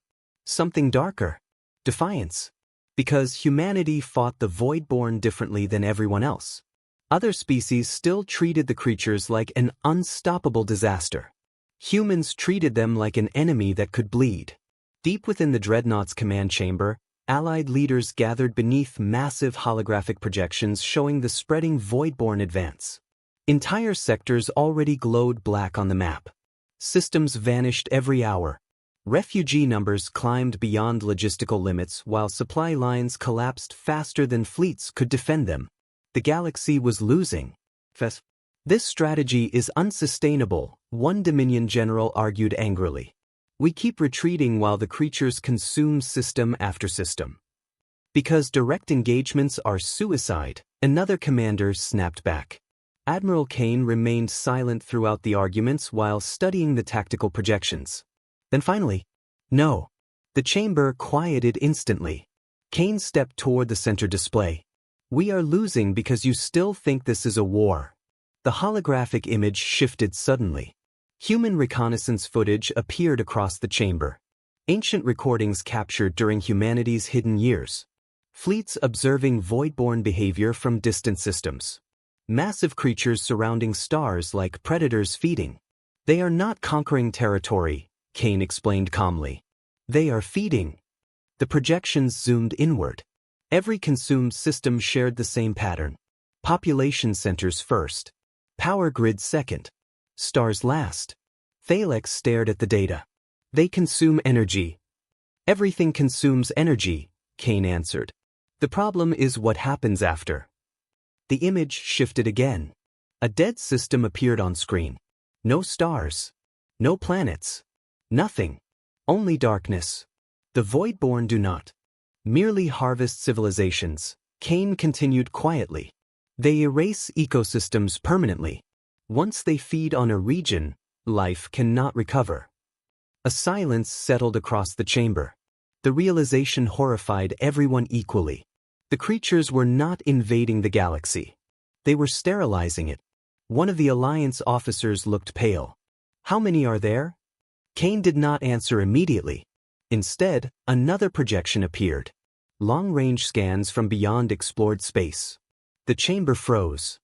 Something darker. Defiance. Because humanity fought the Voidborn differently than everyone else. Other species still treated the creatures like an unstoppable disaster. Humans treated them like an enemy that could bleed. Deep within the dreadnought's command chamber, Allied leaders gathered beneath massive holographic projections showing the spreading Voidborn advance. Entire sectors already glowed black on the map. Systems vanished every hour. Refugee numbers climbed beyond logistical limits while supply lines collapsed faster than fleets could defend them. The galaxy was losing. This strategy is unsustainable, one Dominion general argued angrily. We keep retreating while the creatures consume system after system. Because direct engagements are suicide, another commander snapped back. Admiral Kane remained silent throughout the arguments while studying the tactical projections. Then finally, no. The chamber quieted instantly. Kane stepped toward the center display. We are losing because you still think this is a war. The holographic image shifted suddenly. Human reconnaissance footage appeared across the chamber. Ancient recordings captured during humanity's hidden years. Fleets observing Voidborn behavior from distant systems. Massive creatures surrounding stars like predators feeding. They are not conquering territory, Kane explained calmly. They are feeding. The projections zoomed inward. Every consumed system shared the same pattern. Population centers first. Power grids second. Stars last. Thalek stared at the data. They consume energy. Everything consumes energy, Kane answered. The problem is what happens after. The image shifted again. A dead system appeared on screen. No stars. No planets. Nothing. Only darkness. The Voidborn do not merely harvest civilizations, Kane continued quietly. They erase ecosystems permanently. Once they feed on a region, life cannot recover. A silence settled across the chamber. The realization horrified everyone equally. The creatures were not invading the galaxy. They were sterilizing it. One of the Alliance officers looked pale. How many are there? Kane did not answer immediately. Instead, another projection appeared. Long-range scans from beyond explored space. The chamber froze.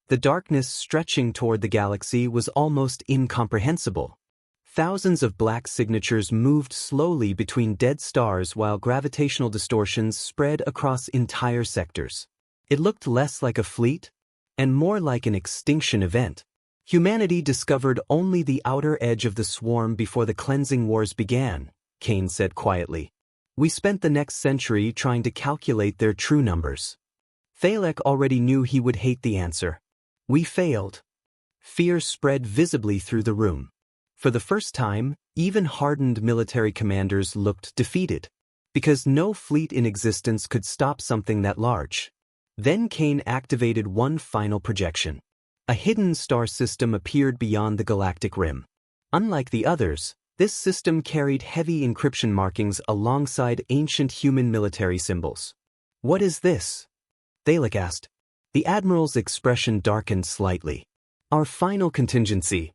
The darkness stretching toward the galaxy was almost incomprehensible. Thousands of black signatures moved slowly between dead stars while gravitational distortions spread across entire sectors. It looked less like a fleet and more like an extinction event. Humanity discovered only the outer edge of the swarm before the cleansing wars began, Kane said quietly. We spent the next century trying to calculate their true numbers. Thalek already knew he would hate the answer. We failed. Fear spread visibly through the room. For the first time, even hardened military commanders looked defeated. Because no fleet in existence could stop something that large. Then Kane activated one final projection. A hidden star system appeared beyond the galactic rim. Unlike the others, this system carried heavy encryption markings alongside ancient human military symbols. What is this? Thalek asked. The Admiral's expression darkened slightly. Our final contingency.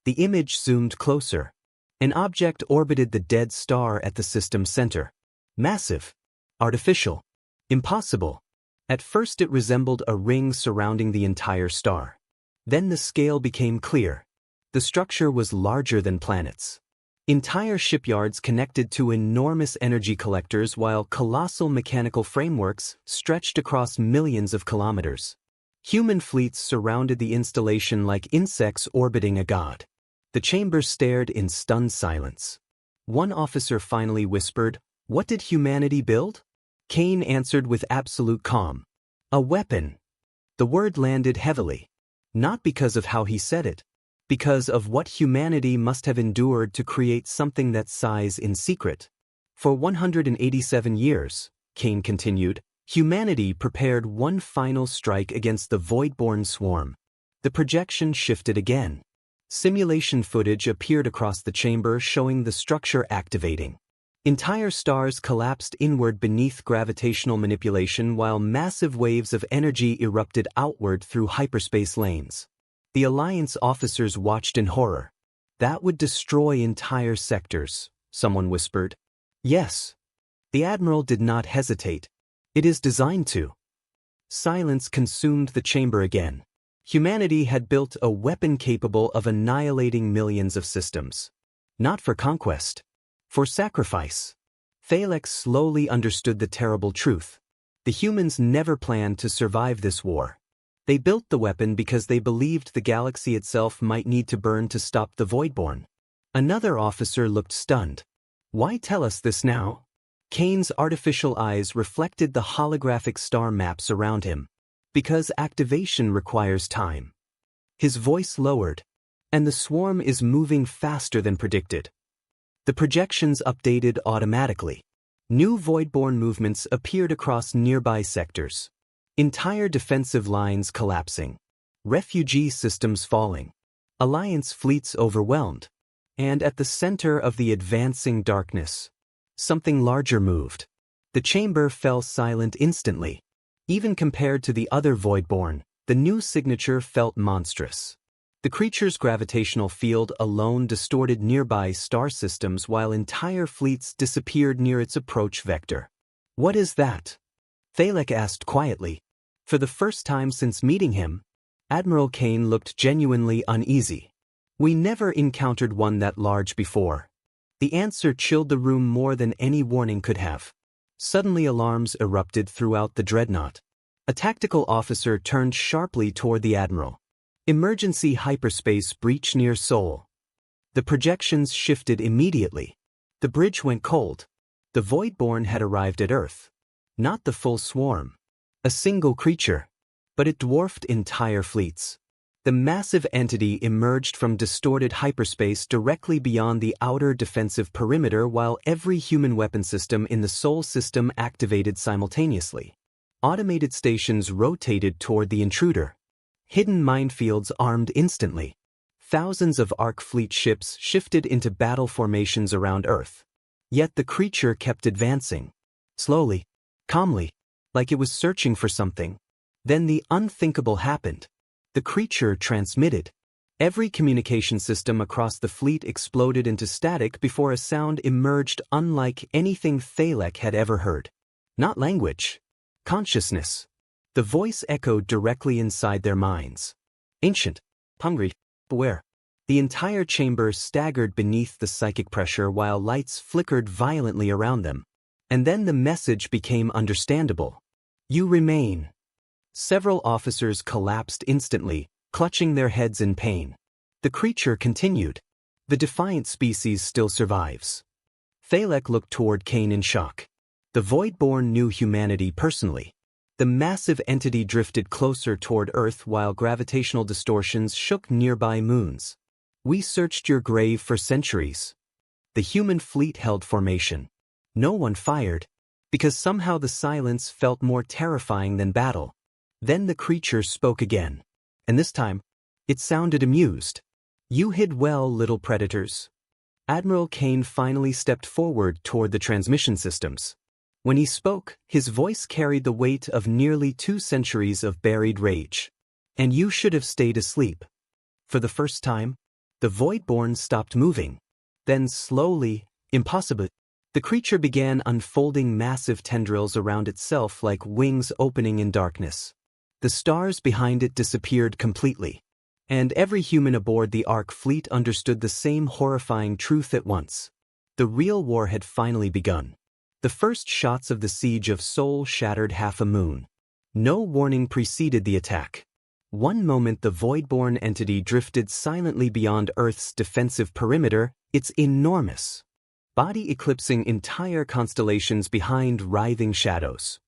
The image zoomed closer. An object orbited the dead star at the system center. Massive. Artificial. Impossible. At first it resembled a ring surrounding the entire star. Then the scale became clear. The structure was larger than planets. Entire shipyards connected to enormous energy collectors while colossal mechanical frameworks stretched across millions of kilometers. Human fleets surrounded the installation like insects orbiting a god. The chamber stared in stunned silence. One officer finally whispered, "What did humanity build?" Kane answered with absolute calm. A weapon. The word landed heavily. Not because of how he said it, because of what humanity must have endured to create something that size in secret. For 187 years, Kane continued, humanity prepared one final strike against the Voidborn swarm. The projection shifted again. Simulation footage appeared across the chamber showing the structure activating. Entire stars collapsed inward beneath gravitational manipulation while massive waves of energy erupted outward through hyperspace lanes. The Alliance officers watched in horror. That would destroy entire sectors, someone whispered. Yes. The Admiral did not hesitate. It is designed to. Silence consumed the chamber again. Humanity had built a weapon capable of annihilating millions of systems. Not for conquest. For sacrifice. Thalek slowly understood the terrible truth. The humans never planned to survive this war. They built the weapon because they believed the galaxy itself might need to burn to stop the Voidborn. Another officer looked stunned. Why tell us this now? Kane's artificial eyes reflected the holographic star maps around him. Because activation requires time. His voice lowered. And the swarm is moving faster than predicted. The projections updated automatically. New Voidborn movements appeared across nearby sectors. Entire defensive lines collapsing. Refugee systems falling. Alliance fleets overwhelmed. And at the center of the advancing darkness, something larger moved. The chamber fell silent instantly. Even compared to the other Voidborn, the new signature felt monstrous. The creature's gravitational field alone distorted nearby star systems while entire fleets disappeared near its approach vector. What is that? Thalek asked quietly. For the first time since meeting him, Admiral Kane looked genuinely uneasy. We never encountered one that large before. The answer chilled the room more than any warning could have. Suddenly alarms erupted throughout the dreadnought. A tactical officer turned sharply toward the Admiral. Emergency hyperspace breach near Sol. The projections shifted immediately. The bridge went cold. The Voidborn had arrived at Earth. Not the full swarm. A single creature. But it dwarfed entire fleets. The massive entity emerged from distorted hyperspace directly beyond the outer defensive perimeter while every human weapon system in the Sol system activated simultaneously. Automated stations rotated toward the intruder. Hidden minefields armed instantly. Thousands of Ark fleet ships shifted into battle formations around Earth. Yet the creature kept advancing. Slowly, calmly, like it was searching for something. Then the unthinkable happened. The creature transmitted. Every communication system across the fleet exploded into static before a sound emerged unlike anything Thalek had ever heard. Not language. Consciousness. The voice echoed directly inside their minds. Ancient, hungry, beware. The entire chamber staggered beneath the psychic pressure while lights flickered violently around them. And then the message became understandable. You remain. Several officers collapsed instantly, clutching their heads in pain. The creature continued. The defiant species still survives. Thalek looked toward Kane in shock. The Voidborn knew humanity personally. The massive entity drifted closer toward Earth while gravitational distortions shook nearby moons. We searched your grave for centuries. The human fleet held formation. No one fired, because somehow the silence felt more terrifying than battle. Then the creature spoke again. And this time, it sounded amused. You hid well, little predators. Admiral Kane finally stepped forward toward the transmission systems. When he spoke, his voice carried the weight of nearly 2 centuries of buried rage. And you should have stayed asleep. For the first time, the Voidborn stopped moving. Then slowly, impossibly, the creature began unfolding massive tendrils around itself like wings opening in darkness. The stars behind it disappeared completely. And every human aboard the Ark fleet understood the same horrifying truth at once. The real war had finally begun. The first shots of the siege of Sol shattered half a moon. No warning preceded the attack. One moment the Voidborn entity drifted silently beyond Earth's defensive perimeter, it's enormous. body eclipsing entire constellations behind writhing shadows.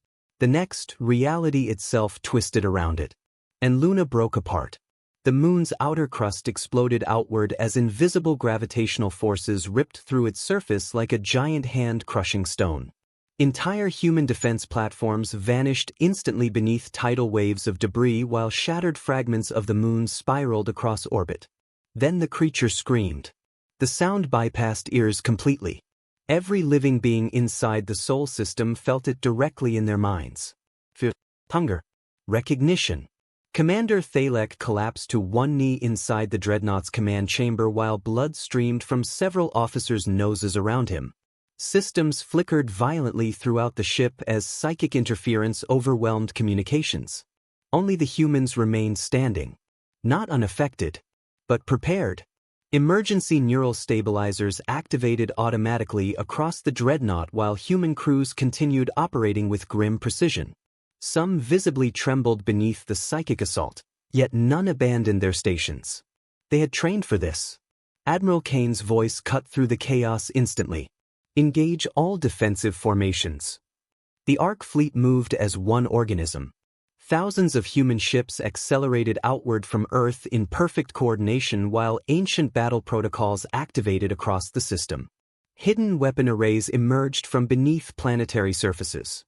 The next, reality itself twisted around it. And Luna broke apart. The moon's outer crust exploded outward as invisible gravitational forces ripped through its surface like a giant hand crushing stone. Entire human defense platforms vanished instantly beneath tidal waves of debris while shattered fragments of the moon spiraled across orbit. Then the creature screamed. The sound bypassed ears completely. Every living being inside the Sol system felt it directly in their minds. Fear, hunger, recognition. Commander Thalek collapsed to one knee inside the dreadnought's command chamber while blood streamed from several officers' noses around him. Systems flickered violently throughout the ship as psychic interference overwhelmed communications. Only the humans remained standing. Not unaffected, but prepared. Emergency neural stabilizers activated automatically across the dreadnought while human crews continued operating with grim precision. Some visibly trembled beneath the psychic assault, yet none abandoned their stations. They had trained for this. Admiral Kane's voice cut through the chaos instantly. Engage all defensive formations. The Ark fleet moved as one organism. Thousands of human ships accelerated outward from Earth in perfect coordination while ancient battle protocols activated across the system. Hidden weapon arrays emerged from beneath planetary surfaces.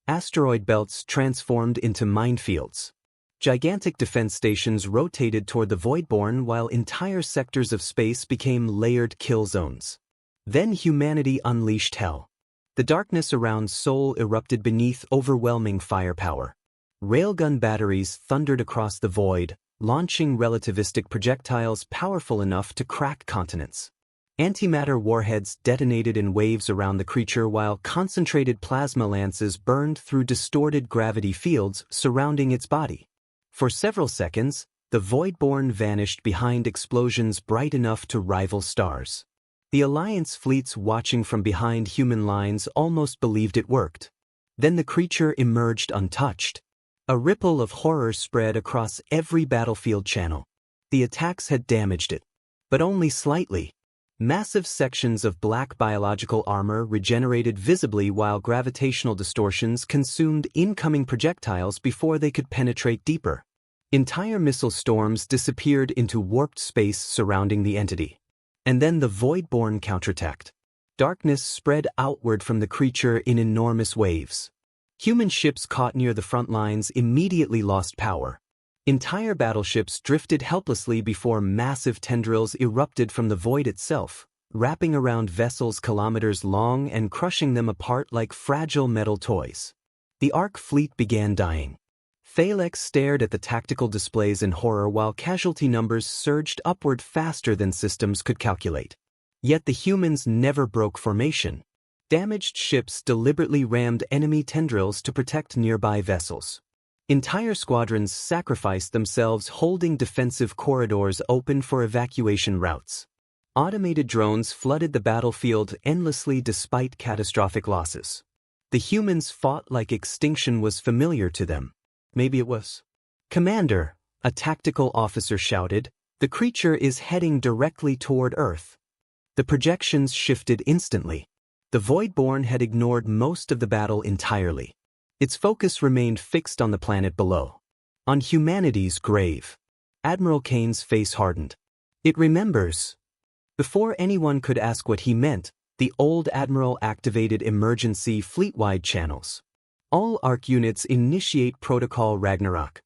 Asteroid belts transformed into minefields. Gigantic defense stations rotated toward the Voidborn while entire sectors of space became layered kill zones. Then humanity unleashed hell. The darkness around Sol erupted beneath overwhelming firepower. Railgun batteries thundered across the void, launching relativistic projectiles powerful enough to crack continents. Antimatter warheads detonated in waves around the creature while concentrated plasma lances burned through distorted gravity fields surrounding its body. For several seconds, the Voidborn vanished behind explosions bright enough to rival stars. The Alliance fleets watching from behind human lines almost believed it worked. Then the creature emerged untouched. A ripple of horror spread across every battlefield channel. The attacks had damaged it, but only slightly. Massive sections of black biological armor regenerated visibly while gravitational distortions consumed incoming projectiles before they could penetrate deeper. Entire missile storms disappeared into warped space surrounding the entity. And then the Voidborn counterattacked. Darkness spread outward from the creature in enormous waves. Human ships caught near the front lines immediately lost power. Entire battleships drifted helplessly before massive tendrils erupted from the void itself, wrapping around vessels kilometers long and crushing them apart like fragile metal toys. The Ark fleet began dying. Thalek stared at the tactical displays in horror while casualty numbers surged upward faster than systems could calculate. Yet the humans never broke formation. Damaged ships deliberately rammed enemy tendrils to protect nearby vessels. Entire squadrons sacrificed themselves holding defensive corridors open for evacuation routes. Automated drones flooded the battlefield endlessly despite catastrophic losses. The humans fought like extinction was familiar to them. Maybe it was. "Commander," a tactical officer shouted, "the creature is heading directly toward Earth." The projections shifted instantly. The Voidborn had ignored most of the battle entirely. Its focus remained fixed on the planet below. On humanity's grave. Admiral Kane's face hardened. "It remembers." Before anyone could ask what he meant, the old admiral activated emergency fleet-wide channels. "All Ark units initiate Protocol Ragnarok."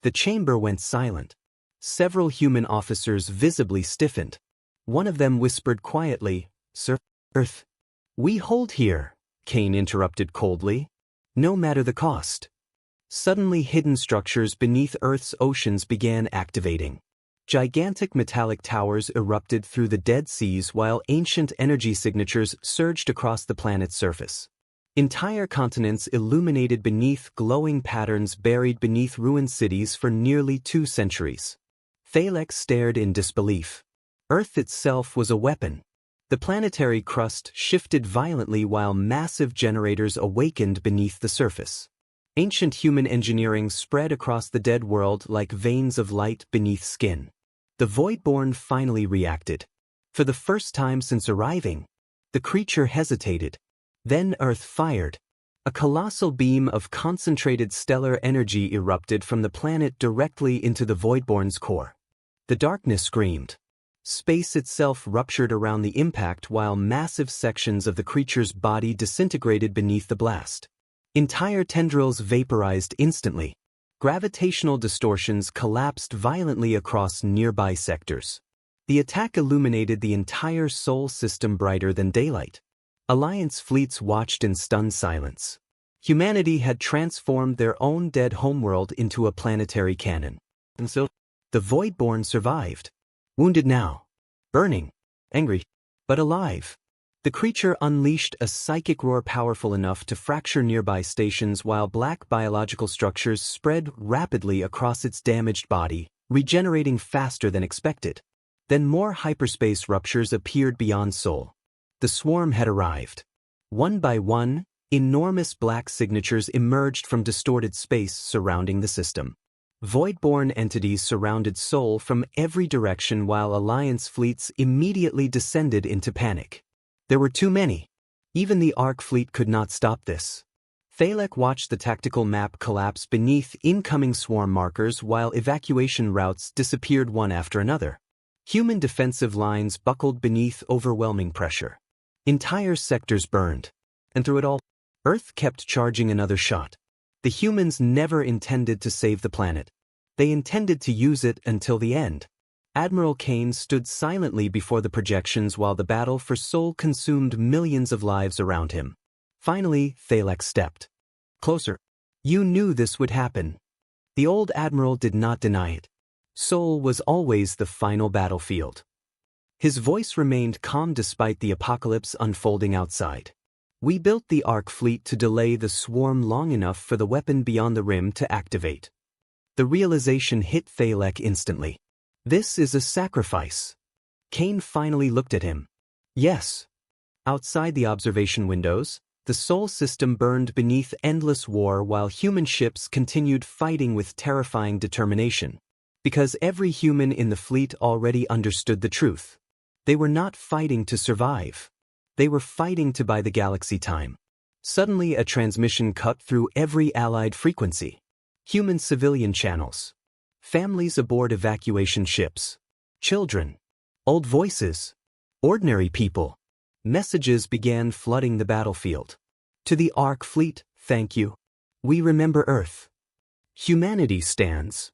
The chamber went silent. Several human officers visibly stiffened. One of them whispered quietly, "Sir, Earth." "We hold here," Kane interrupted coldly. "No matter the cost." Suddenly hidden structures beneath Earth's oceans began activating. Gigantic metallic towers erupted through the dead seas while ancient energy signatures surged across the planet's surface. Entire continents illuminated beneath glowing patterns buried beneath ruined cities for nearly 2 centuries. Thalek stared in disbelief. Earth itself was a weapon. The planetary crust shifted violently while massive generators awakened beneath the surface. Ancient human engineering spread across the dead world like veins of light beneath skin. The Voidborn finally reacted. For the first time since arriving, The creature hesitated. Then Earth fired. A colossal beam of concentrated stellar energy erupted from the planet directly into the Voidborn's core. The darkness screamed. Space itself ruptured around the impact while massive sections of the creature's body disintegrated beneath the blast. Entire tendrils vaporized instantly. Gravitational distortions collapsed violently across nearby sectors. The attack illuminated the entire Sol system brighter than daylight. Alliance fleets watched in stunned silence. Humanity had transformed their own dead homeworld into a planetary cannon. And so, the Voidborn survived. Wounded now. Burning. Angry. But alive. The creature unleashed a psychic roar powerful enough to fracture nearby stations while black biological structures spread rapidly across its damaged body, regenerating faster than expected. Then more hyperspace ruptures appeared beyond Sol. The swarm had arrived. One by one, enormous black signatures emerged from distorted space surrounding the system. Voidborn entities surrounded Sol from every direction while Alliance fleets immediately descended into panic. There were too many. Even the Ark fleet could not stop this. Thalek watched the tactical map collapse beneath incoming swarm markers while evacuation routes disappeared one after another. Human defensive lines buckled beneath overwhelming pressure. Entire sectors burned. And through it all, Earth kept charging another shot. The humans never intended to save the planet. They intended to use it until the end. Admiral Kane stood silently before the projections while the battle for Sol consumed millions of lives around him. Finally, Thalek stepped closer. You knew this would happen. The old admiral did not deny it. Sol was always the final battlefield. His voice remained calm despite the apocalypse unfolding outside. We built the Ark fleet to delay the swarm long enough for the weapon beyond the rim to activate. The realization hit Thalek instantly. This is a sacrifice. Kane finally looked at him. Yes. Outside the observation windows, the Sol system burned beneath endless war while human ships continued fighting with terrifying determination. Because every human in the fleet already understood the truth. They were not fighting to survive. They were fighting to buy the galaxy time. Suddenly a transmission cut through every allied frequency. Human civilian channels. Families aboard evacuation ships. Children. Old voices. Ordinary people. Messages began flooding the battlefield. To the Ark fleet, thank you. We remember Earth. Humanity stands.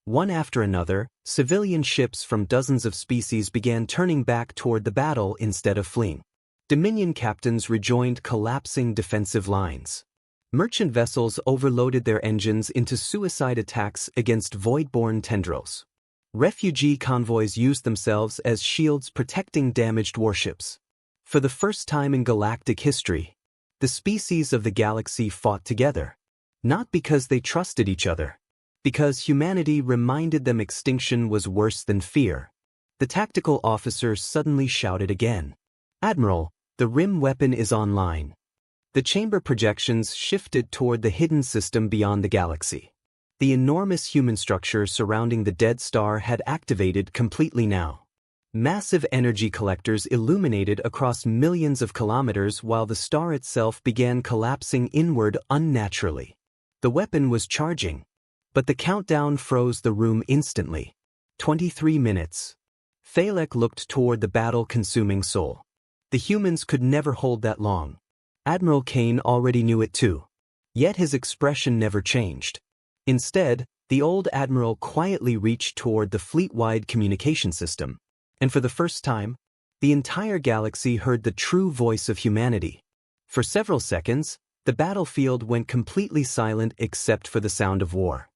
One after another, civilian ships from dozens of species began turning back toward the battle instead of fleeing. Dominion captains rejoined collapsing defensive lines. Merchant vessels overloaded their engines into suicide attacks against Voidborn tendrils. Refugee convoys used themselves as shields protecting damaged warships. For the first time in galactic history, the species of the galaxy fought together. Not because they trusted each other. Because humanity reminded them extinction was worse than fear. The tactical officer suddenly shouted again. Admiral, the rim weapon is online. The chamber projections shifted toward the hidden system beyond the galaxy. The enormous human structure surrounding the dead star had activated completely now. Massive energy collectors illuminated across millions of kilometers while the star itself began collapsing inward unnaturally. The weapon was charging. But the countdown froze the room instantly. 23 minutes. Thalek looked toward the battle-consuming Sol. The humans could never hold that long. Admiral Kane already knew it too. Yet his expression never changed. Instead, the old admiral quietly reached toward the fleet-wide communication system. And for the first time, the entire galaxy heard the true voice of humanity. For several seconds, the battlefield went completely silent except for the sound of war.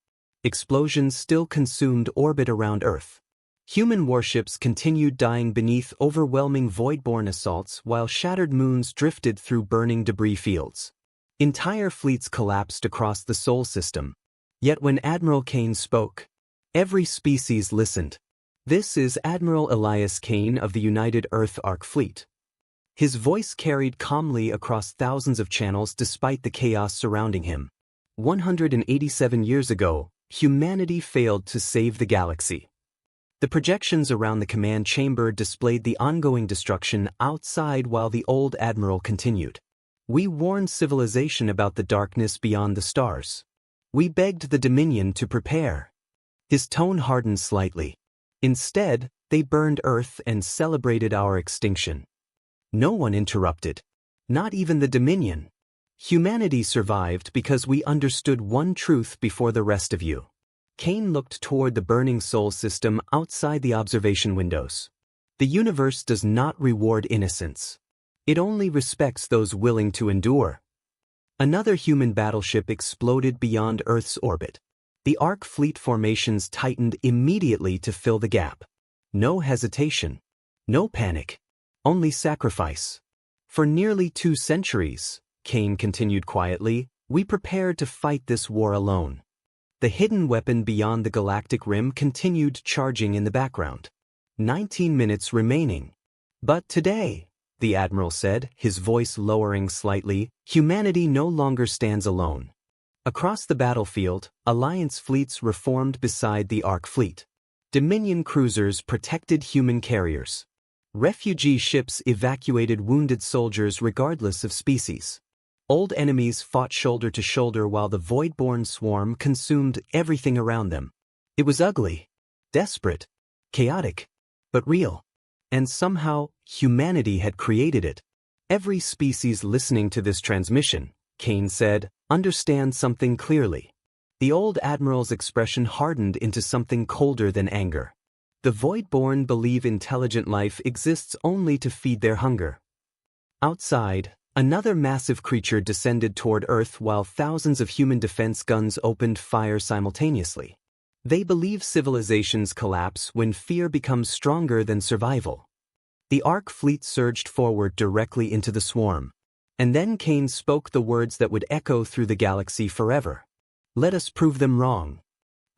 Explosions still consumed orbit around Earth. Human warships continued dying beneath overwhelming Voidborn assaults while shattered moons drifted through burning debris fields. Entire fleets collapsed across the Sol system. Yet when Admiral Kane spoke, every species listened. This is Admiral Elias Kane of the United Earth Ark Fleet. His voice carried calmly across thousands of channels despite the chaos surrounding him. 187 years ago, humanity failed to save the galaxy. The projections around the command chamber displayed the ongoing destruction outside while the old admiral continued. We warned civilization about the darkness beyond the stars. We begged the Dominion to prepare. His tone hardened slightly. Instead, they burned Earth and celebrated our extinction. No one interrupted. Not even the Dominion. Humanity survived because we understood one truth before the rest of you. Kane looked toward the burning Sol system outside the observation windows. The universe does not reward innocence. It only respects those willing to endure. Another human battleship exploded beyond Earth's orbit. The Ark fleet formations tightened immediately to fill the gap. No hesitation. No panic. Only sacrifice. For nearly 2 centuries, Kane continued quietly, we prepared to fight this war alone. The hidden weapon beyond the galactic rim continued charging in the background. 19 minutes remaining. But today, the Admiral said, his voice lowering slightly, humanity no longer stands alone. Across the battlefield, Alliance fleets reformed beside the Ark fleet. Dominion cruisers protected human carriers. Refugee ships evacuated wounded soldiers regardless of species. Old enemies fought shoulder to shoulder while the Voidborn swarm consumed everything around them. It was ugly, desperate, chaotic, but real. And somehow, humanity had created it. Every species listening to this transmission, Kane said, understands something clearly. The old admiral's expression hardened into something colder than anger. The Voidborn believe intelligent life exists only to feed their hunger. Outside, another massive creature descended toward Earth while thousands of human defense guns opened fire simultaneously. They believe civilizations collapse when fear becomes stronger than survival. The Ark fleet surged forward directly into the swarm. And then Kane spoke the words that would echo through the galaxy forever. Let us prove them wrong.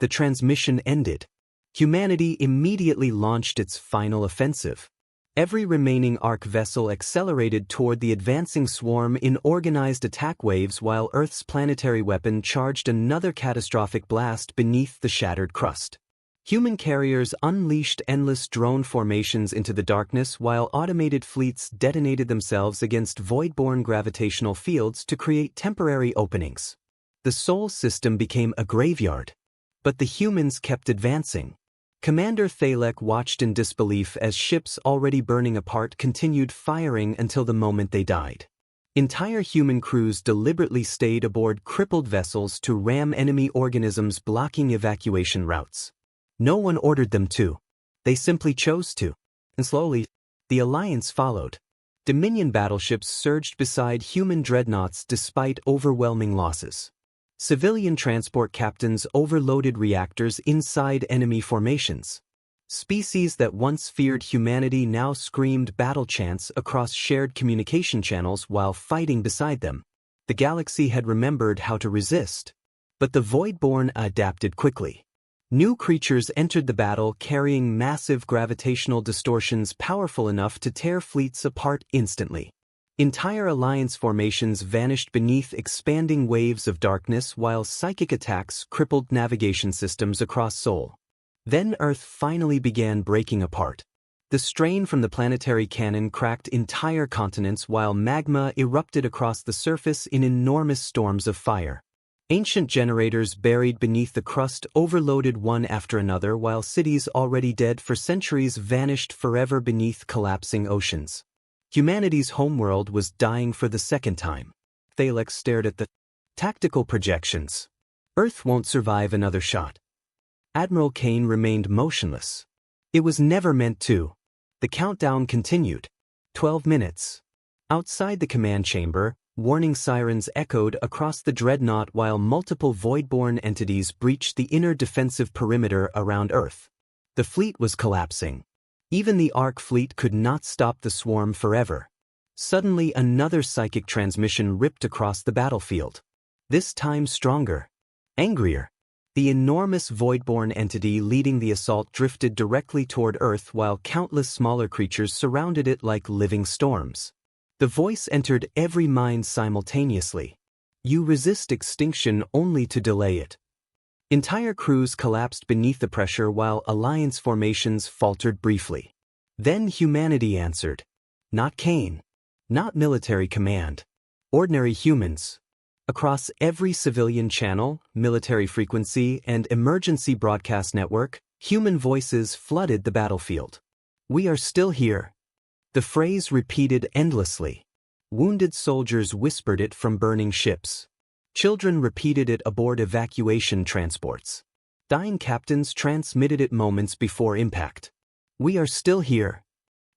The transmission ended. Humanity immediately launched its final offensive. Every remaining Ark vessel accelerated toward the advancing swarm in organized attack waves while Earth's planetary weapon charged another catastrophic blast beneath the shattered crust. Human carriers unleashed endless drone formations into the darkness while automated fleets detonated themselves against Voidborn gravitational fields to create temporary openings. The Sol system became a graveyard. But the humans kept advancing. Commander Thalek watched in disbelief as ships already burning apart continued firing until the moment they died. Entire human crews deliberately stayed aboard crippled vessels to ram enemy organisms blocking evacuation routes. No one ordered them to. They simply chose to. And slowly, the Alliance followed. Dominion battleships surged beside human dreadnoughts despite overwhelming losses. Civilian transport captains overloaded reactors inside enemy formations. Species that once feared humanity now screamed battle chants across shared communication channels while fighting beside them. The galaxy had remembered how to resist. But the Voidborn adapted quickly. New creatures entered the battle carrying massive gravitational distortions powerful enough to tear fleets apart instantly. Entire Alliance formations vanished beneath expanding waves of darkness while psychic attacks crippled navigation systems across Sol. Then Earth finally began breaking apart. The strain from the planetary cannon cracked entire continents while magma erupted across the surface in enormous storms of fire. Ancient generators buried beneath the crust overloaded one after another while cities already dead for centuries vanished forever beneath collapsing oceans. Humanity's homeworld was dying for the second time. Thalek stared at the tactical projections. Earth won't survive another shot. Admiral Kane remained motionless. It was never meant to. The countdown continued. 12 minutes. Outside the command chamber, warning sirens echoed across the dreadnought while multiple Voidborn entities breached the inner defensive perimeter around Earth. The fleet was collapsing. Even the Ark fleet could not stop the swarm forever. Suddenly another psychic transmission ripped across the battlefield. This time stronger. Angrier. The enormous Voidborn entity leading the assault drifted directly toward Earth while countless smaller creatures surrounded it like living storms. The voice entered every mind simultaneously. You resist extinction only to delay it. Entire crews collapsed beneath the pressure while alliance formations faltered briefly. Then humanity answered. Not Cain. Not military command. Ordinary humans. Across every civilian channel, military frequency, and emergency broadcast network, human voices flooded the battlefield. We are still here. The phrase repeated endlessly. Wounded soldiers whispered it from burning ships. Children repeated it aboard evacuation transports. Dying captains transmitted it moments before impact. We are still here.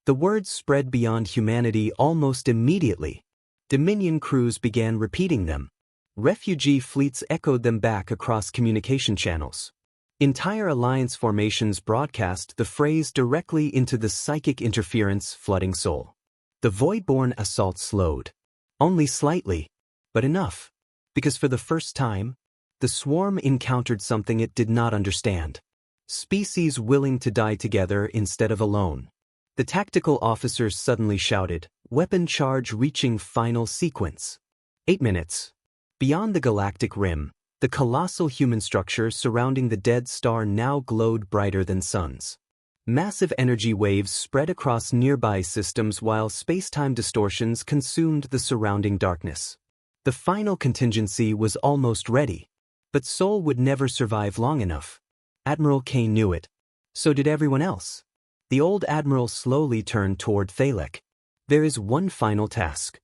The words spread beyond humanity almost immediately. Dominion crews began repeating them. Refugee fleets echoed them back across communication channels. Entire alliance formations broadcast the phrase directly into the psychic interference flooding Sol. The Voidborn assault slowed. Only slightly, but enough. Because for the first time, the swarm encountered something it did not understand. Species willing to die together instead of alone. The tactical officers suddenly shouted, weapon charge reaching final sequence. 8 minutes. Beyond the galactic rim, the colossal human structure surrounding the dead star now glowed brighter than suns. Massive energy waves spread across nearby systems while space-time distortions consumed the surrounding darkness. The final contingency was almost ready, but Sol would never survive long enough. Admiral Cain knew it. So did everyone else. The old admiral slowly turned toward Thalek. There is one final task.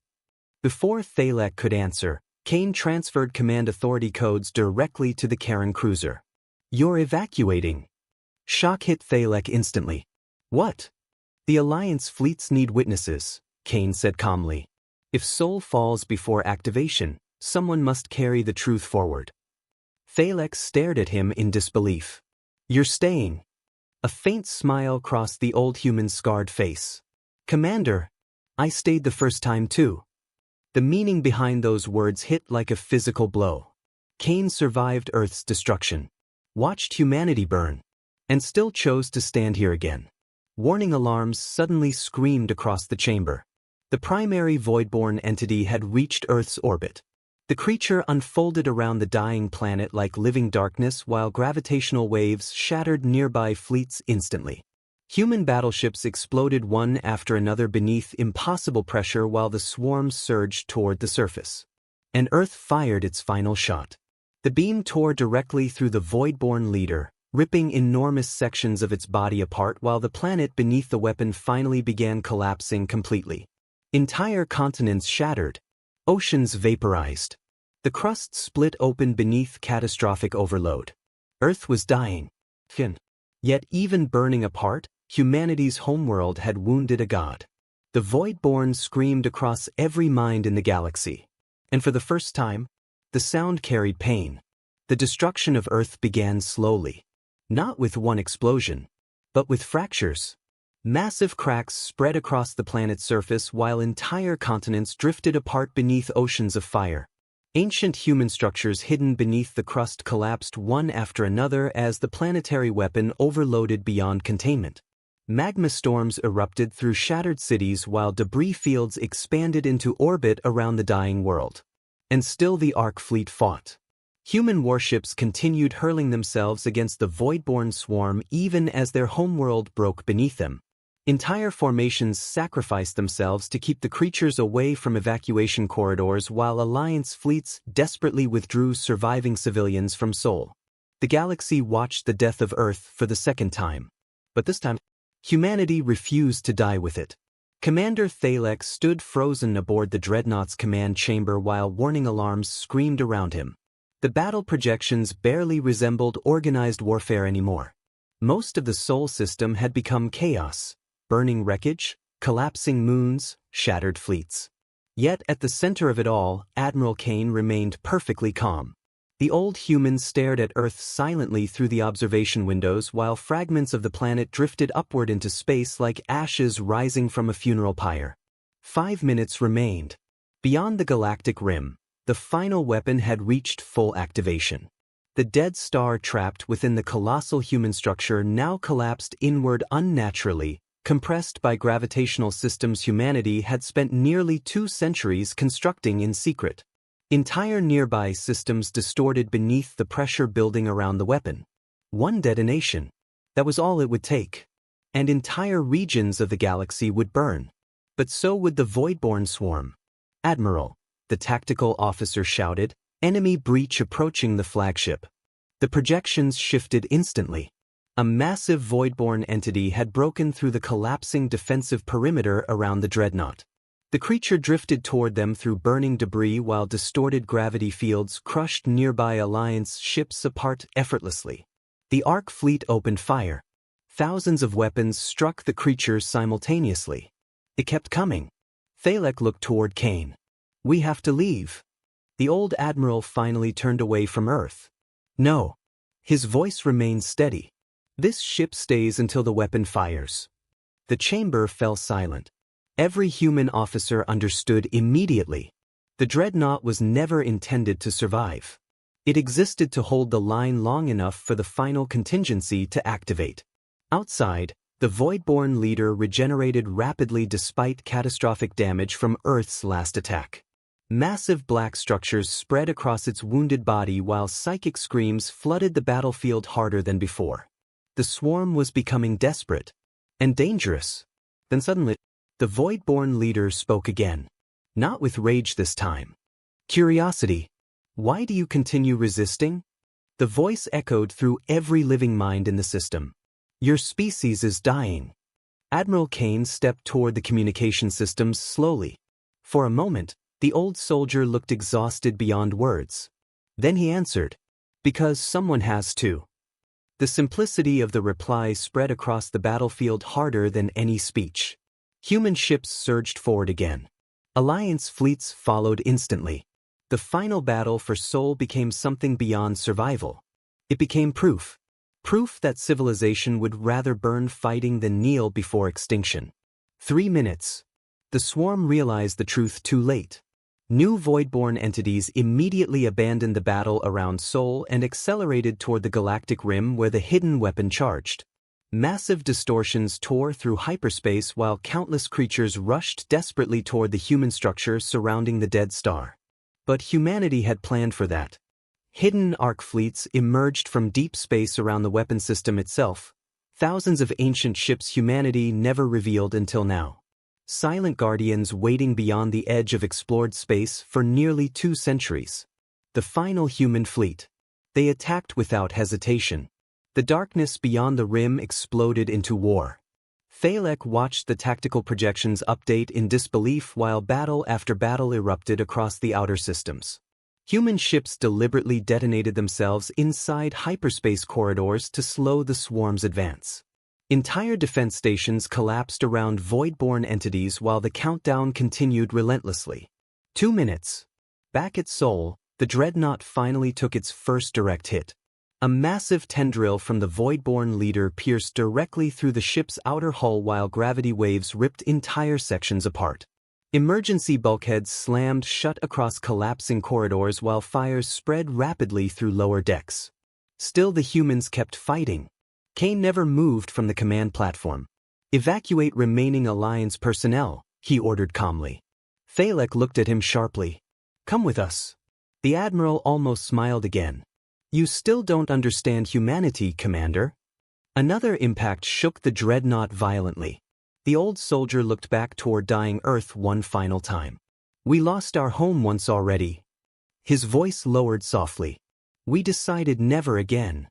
Before Thalek could answer, Cain transferred command authority codes directly to the Karen cruiser. You're evacuating. Shock hit Thalek instantly. What? The Alliance fleets need witnesses, Cain said calmly. If Sol falls before activation, someone must carry the truth forward. Thalek stared at him in disbelief. You're staying. A faint smile crossed the old human's scarred face. Commander, I stayed the first time too. The meaning behind those words hit like a physical blow. Cain survived Earth's destruction, watched humanity burn, and still chose to stand here again. Warning alarms suddenly screamed across the chamber. The primary Voidborn entity had reached Earth's orbit. The creature unfolded around the dying planet like living darkness while gravitational waves shattered nearby fleets instantly. Human battleships exploded one after another beneath impossible pressure while the swarms surged toward the surface. And Earth fired its final shot. The beam tore directly through the Voidborn leader, ripping enormous sections of its body apart while the planet beneath the weapon finally began collapsing completely. Entire continents shattered. Oceans vaporized. The crust split open beneath catastrophic overload. Earth was dying. Yet even burning apart, humanity's homeworld had wounded a god. The Voidborn screamed across every mind in the galaxy. And for the first time, the sound carried pain. The destruction of Earth began slowly. Not with one explosion, but with fractures. Massive cracks spread across the planet's surface while entire continents drifted apart beneath oceans of fire. Ancient human structures hidden beneath the crust collapsed one after another as the planetary weapon overloaded beyond containment. Magma storms erupted through shattered cities while debris fields expanded into orbit around the dying world. And still the Ark fleet fought. Human warships continued hurling themselves against the Voidborn swarm even as their homeworld broke beneath them. Entire formations sacrificed themselves to keep the creatures away from evacuation corridors while Alliance fleets desperately withdrew surviving civilians from Sol. The galaxy watched the death of Earth for the second time. But this time, humanity refused to die with it. Commander Thalek stood frozen aboard the dreadnoughts command chamber while warning alarms screamed around him. The battle projections barely resembled organized warfare anymore. Most of the Sol system had become chaos. Burning wreckage, collapsing moons, shattered fleets. Yet at the center of it all, Admiral Cain remained perfectly calm. The old human stared at Earth silently through the observation windows while fragments of the planet drifted upward into space like ashes rising from a funeral pyre. 5 minutes remained. Beyond the galactic rim, the final weapon had reached full activation. The dead star trapped within the colossal human structure now collapsed inward unnaturally, compressed by gravitational systems humanity had spent nearly 2 centuries constructing in secret. Entire nearby systems distorted beneath the pressure building around the weapon. One detonation. That was all it would take. And entire regions of the galaxy would burn. But so would the Voidborn swarm. "Admiral," the tactical officer shouted, "enemy breach approaching the flagship." The projections shifted instantly. A massive Voidborn entity had broken through the collapsing defensive perimeter around the dreadnought. The creature drifted toward them through burning debris while distorted gravity fields crushed nearby Alliance ships apart effortlessly. The Ark fleet opened fire. Thousands of weapons struck the creature simultaneously. It kept coming. Thalek looked toward Kane. "We have to leave." The old admiral finally turned away from Earth. "No." His voice remained steady. "This ship stays until the weapon fires." The chamber fell silent. Every human officer understood immediately. The dreadnought was never intended to survive. It existed to hold the line long enough for the final contingency to activate. Outside, the Voidborn leader regenerated rapidly despite catastrophic damage from Earth's last attack. Massive black structures spread across its wounded body while psychic screams flooded the battlefield harder than before. The swarm was becoming desperate and dangerous. Then suddenly, the Voidborn leader spoke again. Not with rage this time. "Curiosity. Why do you continue resisting?" The voice echoed through every living mind in the system. "Your species is dying." Admiral Kane stepped toward the communication systems slowly. For a moment, the old soldier looked exhausted beyond words. Then he answered, "Because someone has to." The simplicity of the reply spread across the battlefield harder than any speech. Human ships surged forward again. Alliance fleets followed instantly. The final battle for Sol became something beyond survival. It became proof. Proof that civilization would rather burn fighting than kneel before extinction. 3 minutes. The swarm realized the truth too late. New Voidborn entities immediately abandoned the battle around Sol and accelerated toward the galactic rim where the hidden weapon charged. Massive distortions tore through hyperspace while countless creatures rushed desperately toward the human structure surrounding the dead star. But humanity had planned for that. Hidden Ark fleets emerged from deep space around the weapon system itself, thousands of ancient ships humanity never revealed until now. Silent guardians waiting beyond the edge of explored space for nearly 2 centuries. The final human fleet. They attacked without hesitation. The darkness beyond the rim exploded into war. Thalek watched the tactical projections update in disbelief while battle after battle erupted across the outer systems. Human ships deliberately detonated themselves inside hyperspace corridors to slow the swarm's advance. Entire defense stations collapsed around Voidborn entities while the countdown continued relentlessly. 2 minutes. Back at Sol, the dreadnought finally took its first direct hit. A massive tendril from the Voidborn leader pierced directly through the ship's outer hull while gravity waves ripped entire sections apart. Emergency bulkheads slammed shut across collapsing corridors while fires spread rapidly through lower decks. Still the humans kept fighting. Kane never moved from the command platform. "Evacuate remaining Alliance personnel," he ordered calmly. Thalek looked at him sharply. "Come with us." The Admiral almost smiled again. "You still don't understand humanity, Commander." Another impact shook the dreadnought violently. The old soldier looked back toward dying Earth one final time. "We lost our home once already." His voice lowered softly. "We decided never again."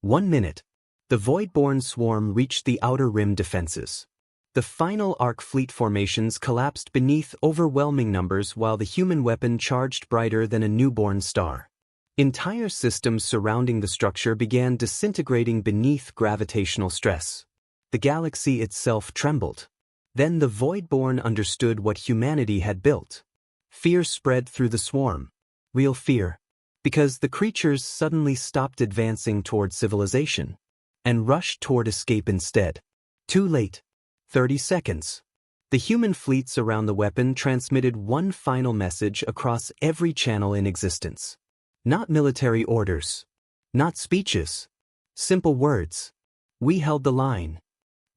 1 minute. The Voidborn swarm reached the outer rim defenses. The final Ark fleet formations collapsed beneath overwhelming numbers while the human weapon charged brighter than a newborn star. Entire systems surrounding the structure began disintegrating beneath gravitational stress. The galaxy itself trembled. Then the Voidborn understood what humanity had built. Fear spread through the swarm. Real fear. Because the creatures suddenly stopped advancing toward civilization and rushed toward escape instead. Too late. 30 seconds. The human fleets around the weapon transmitted one final message across every channel in existence. Not military orders. Not speeches. Simple words. We held the line.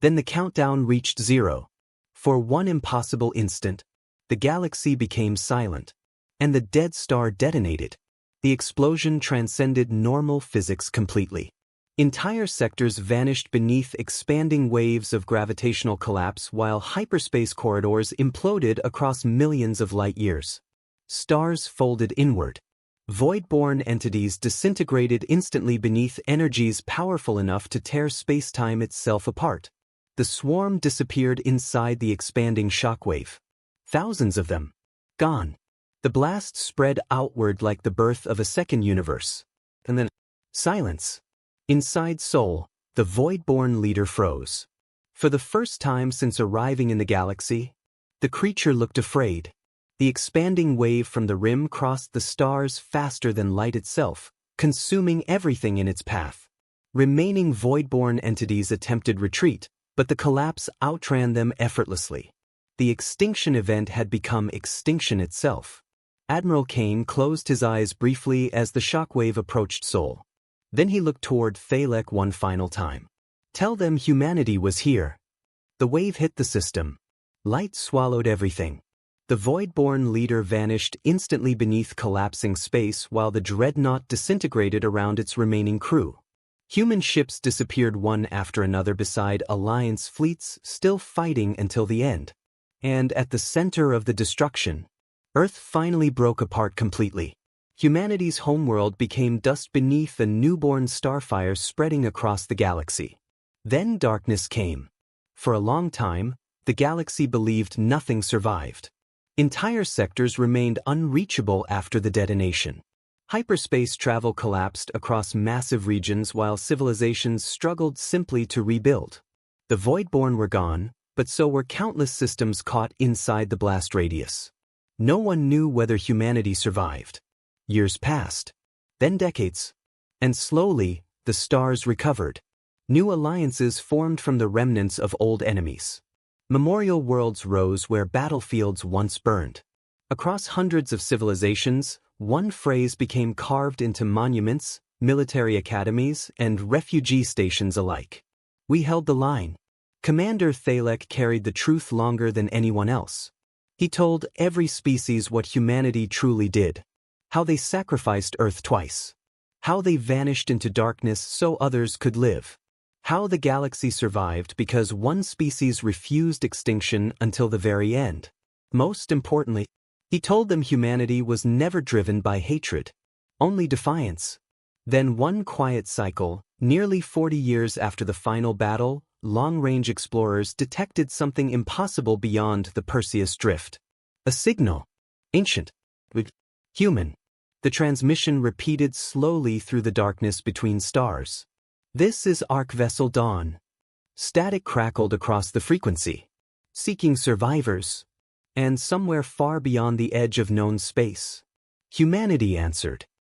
Then the countdown reached 0. For one impossible instant, the galaxy became silent. and the dead star detonated. The explosion transcended normal physics completely. Entire sectors vanished beneath expanding waves of gravitational collapse while hyperspace corridors imploded across millions of light-years. Stars folded inward. Voidborn entities disintegrated instantly beneath energies powerful enough to tear space-time itself apart. The swarm disappeared inside the expanding shockwave. Thousands of them. Gone. The blast spread outward like the birth of a second universe. And then, silence. Inside Sol, the Voidborn leader froze. For the first time since arriving in the galaxy, the creature looked afraid. The expanding wave from the rim crossed the stars faster than light itself, consuming everything in its path. Remaining Voidborn entities attempted retreat, but the collapse outran them effortlessly. The extinction event had become extinction itself. Admiral Kane closed his eyes briefly as the shockwave approached Sol. Then he looked toward Thalek one final time. Tell them humanity was here. The wave hit the system. Light swallowed everything. The Voidborn leader vanished instantly beneath collapsing space while the dreadnought disintegrated around its remaining crew. Human ships disappeared one after another beside Alliance fleets still fighting until the end. And at the center of the destruction, Earth finally broke apart completely. Humanity's homeworld became dust beneath a newborn starfire spreading across the galaxy. Then darkness came. For a long time, the galaxy believed nothing survived. Entire sectors remained unreachable after the detonation. Hyperspace travel collapsed across massive regions while civilizations struggled simply to rebuild. The Voidborn were gone, but so were countless systems caught inside the blast radius. No one knew whether humanity survived. Years passed, then decades, and slowly, the stars recovered. New alliances formed from the remnants of old enemies. Memorial worlds rose where battlefields once burned. Across hundreds of civilizations, one phrase became carved into monuments, military academies, and refugee stations alike. We held the line. Commander Thalek carried the truth longer than anyone else. He told every species what humanity truly did. How they sacrificed Earth twice. How they vanished into darkness so others could live. How the galaxy survived because one species refused extinction until the very end. Most importantly, he told them humanity was never driven by hatred, only defiance. Then one quiet cycle, nearly 40 years after the final battle, long-range explorers detected something impossible beyond the Perseus Drift. A signal. Ancient. Human. The transmission repeated slowly through the darkness between stars. This is Ark Vessel Dawn. Static crackled across the frequency. Seeking survivors. And somewhere far beyond the edge of known space. Humanity answered.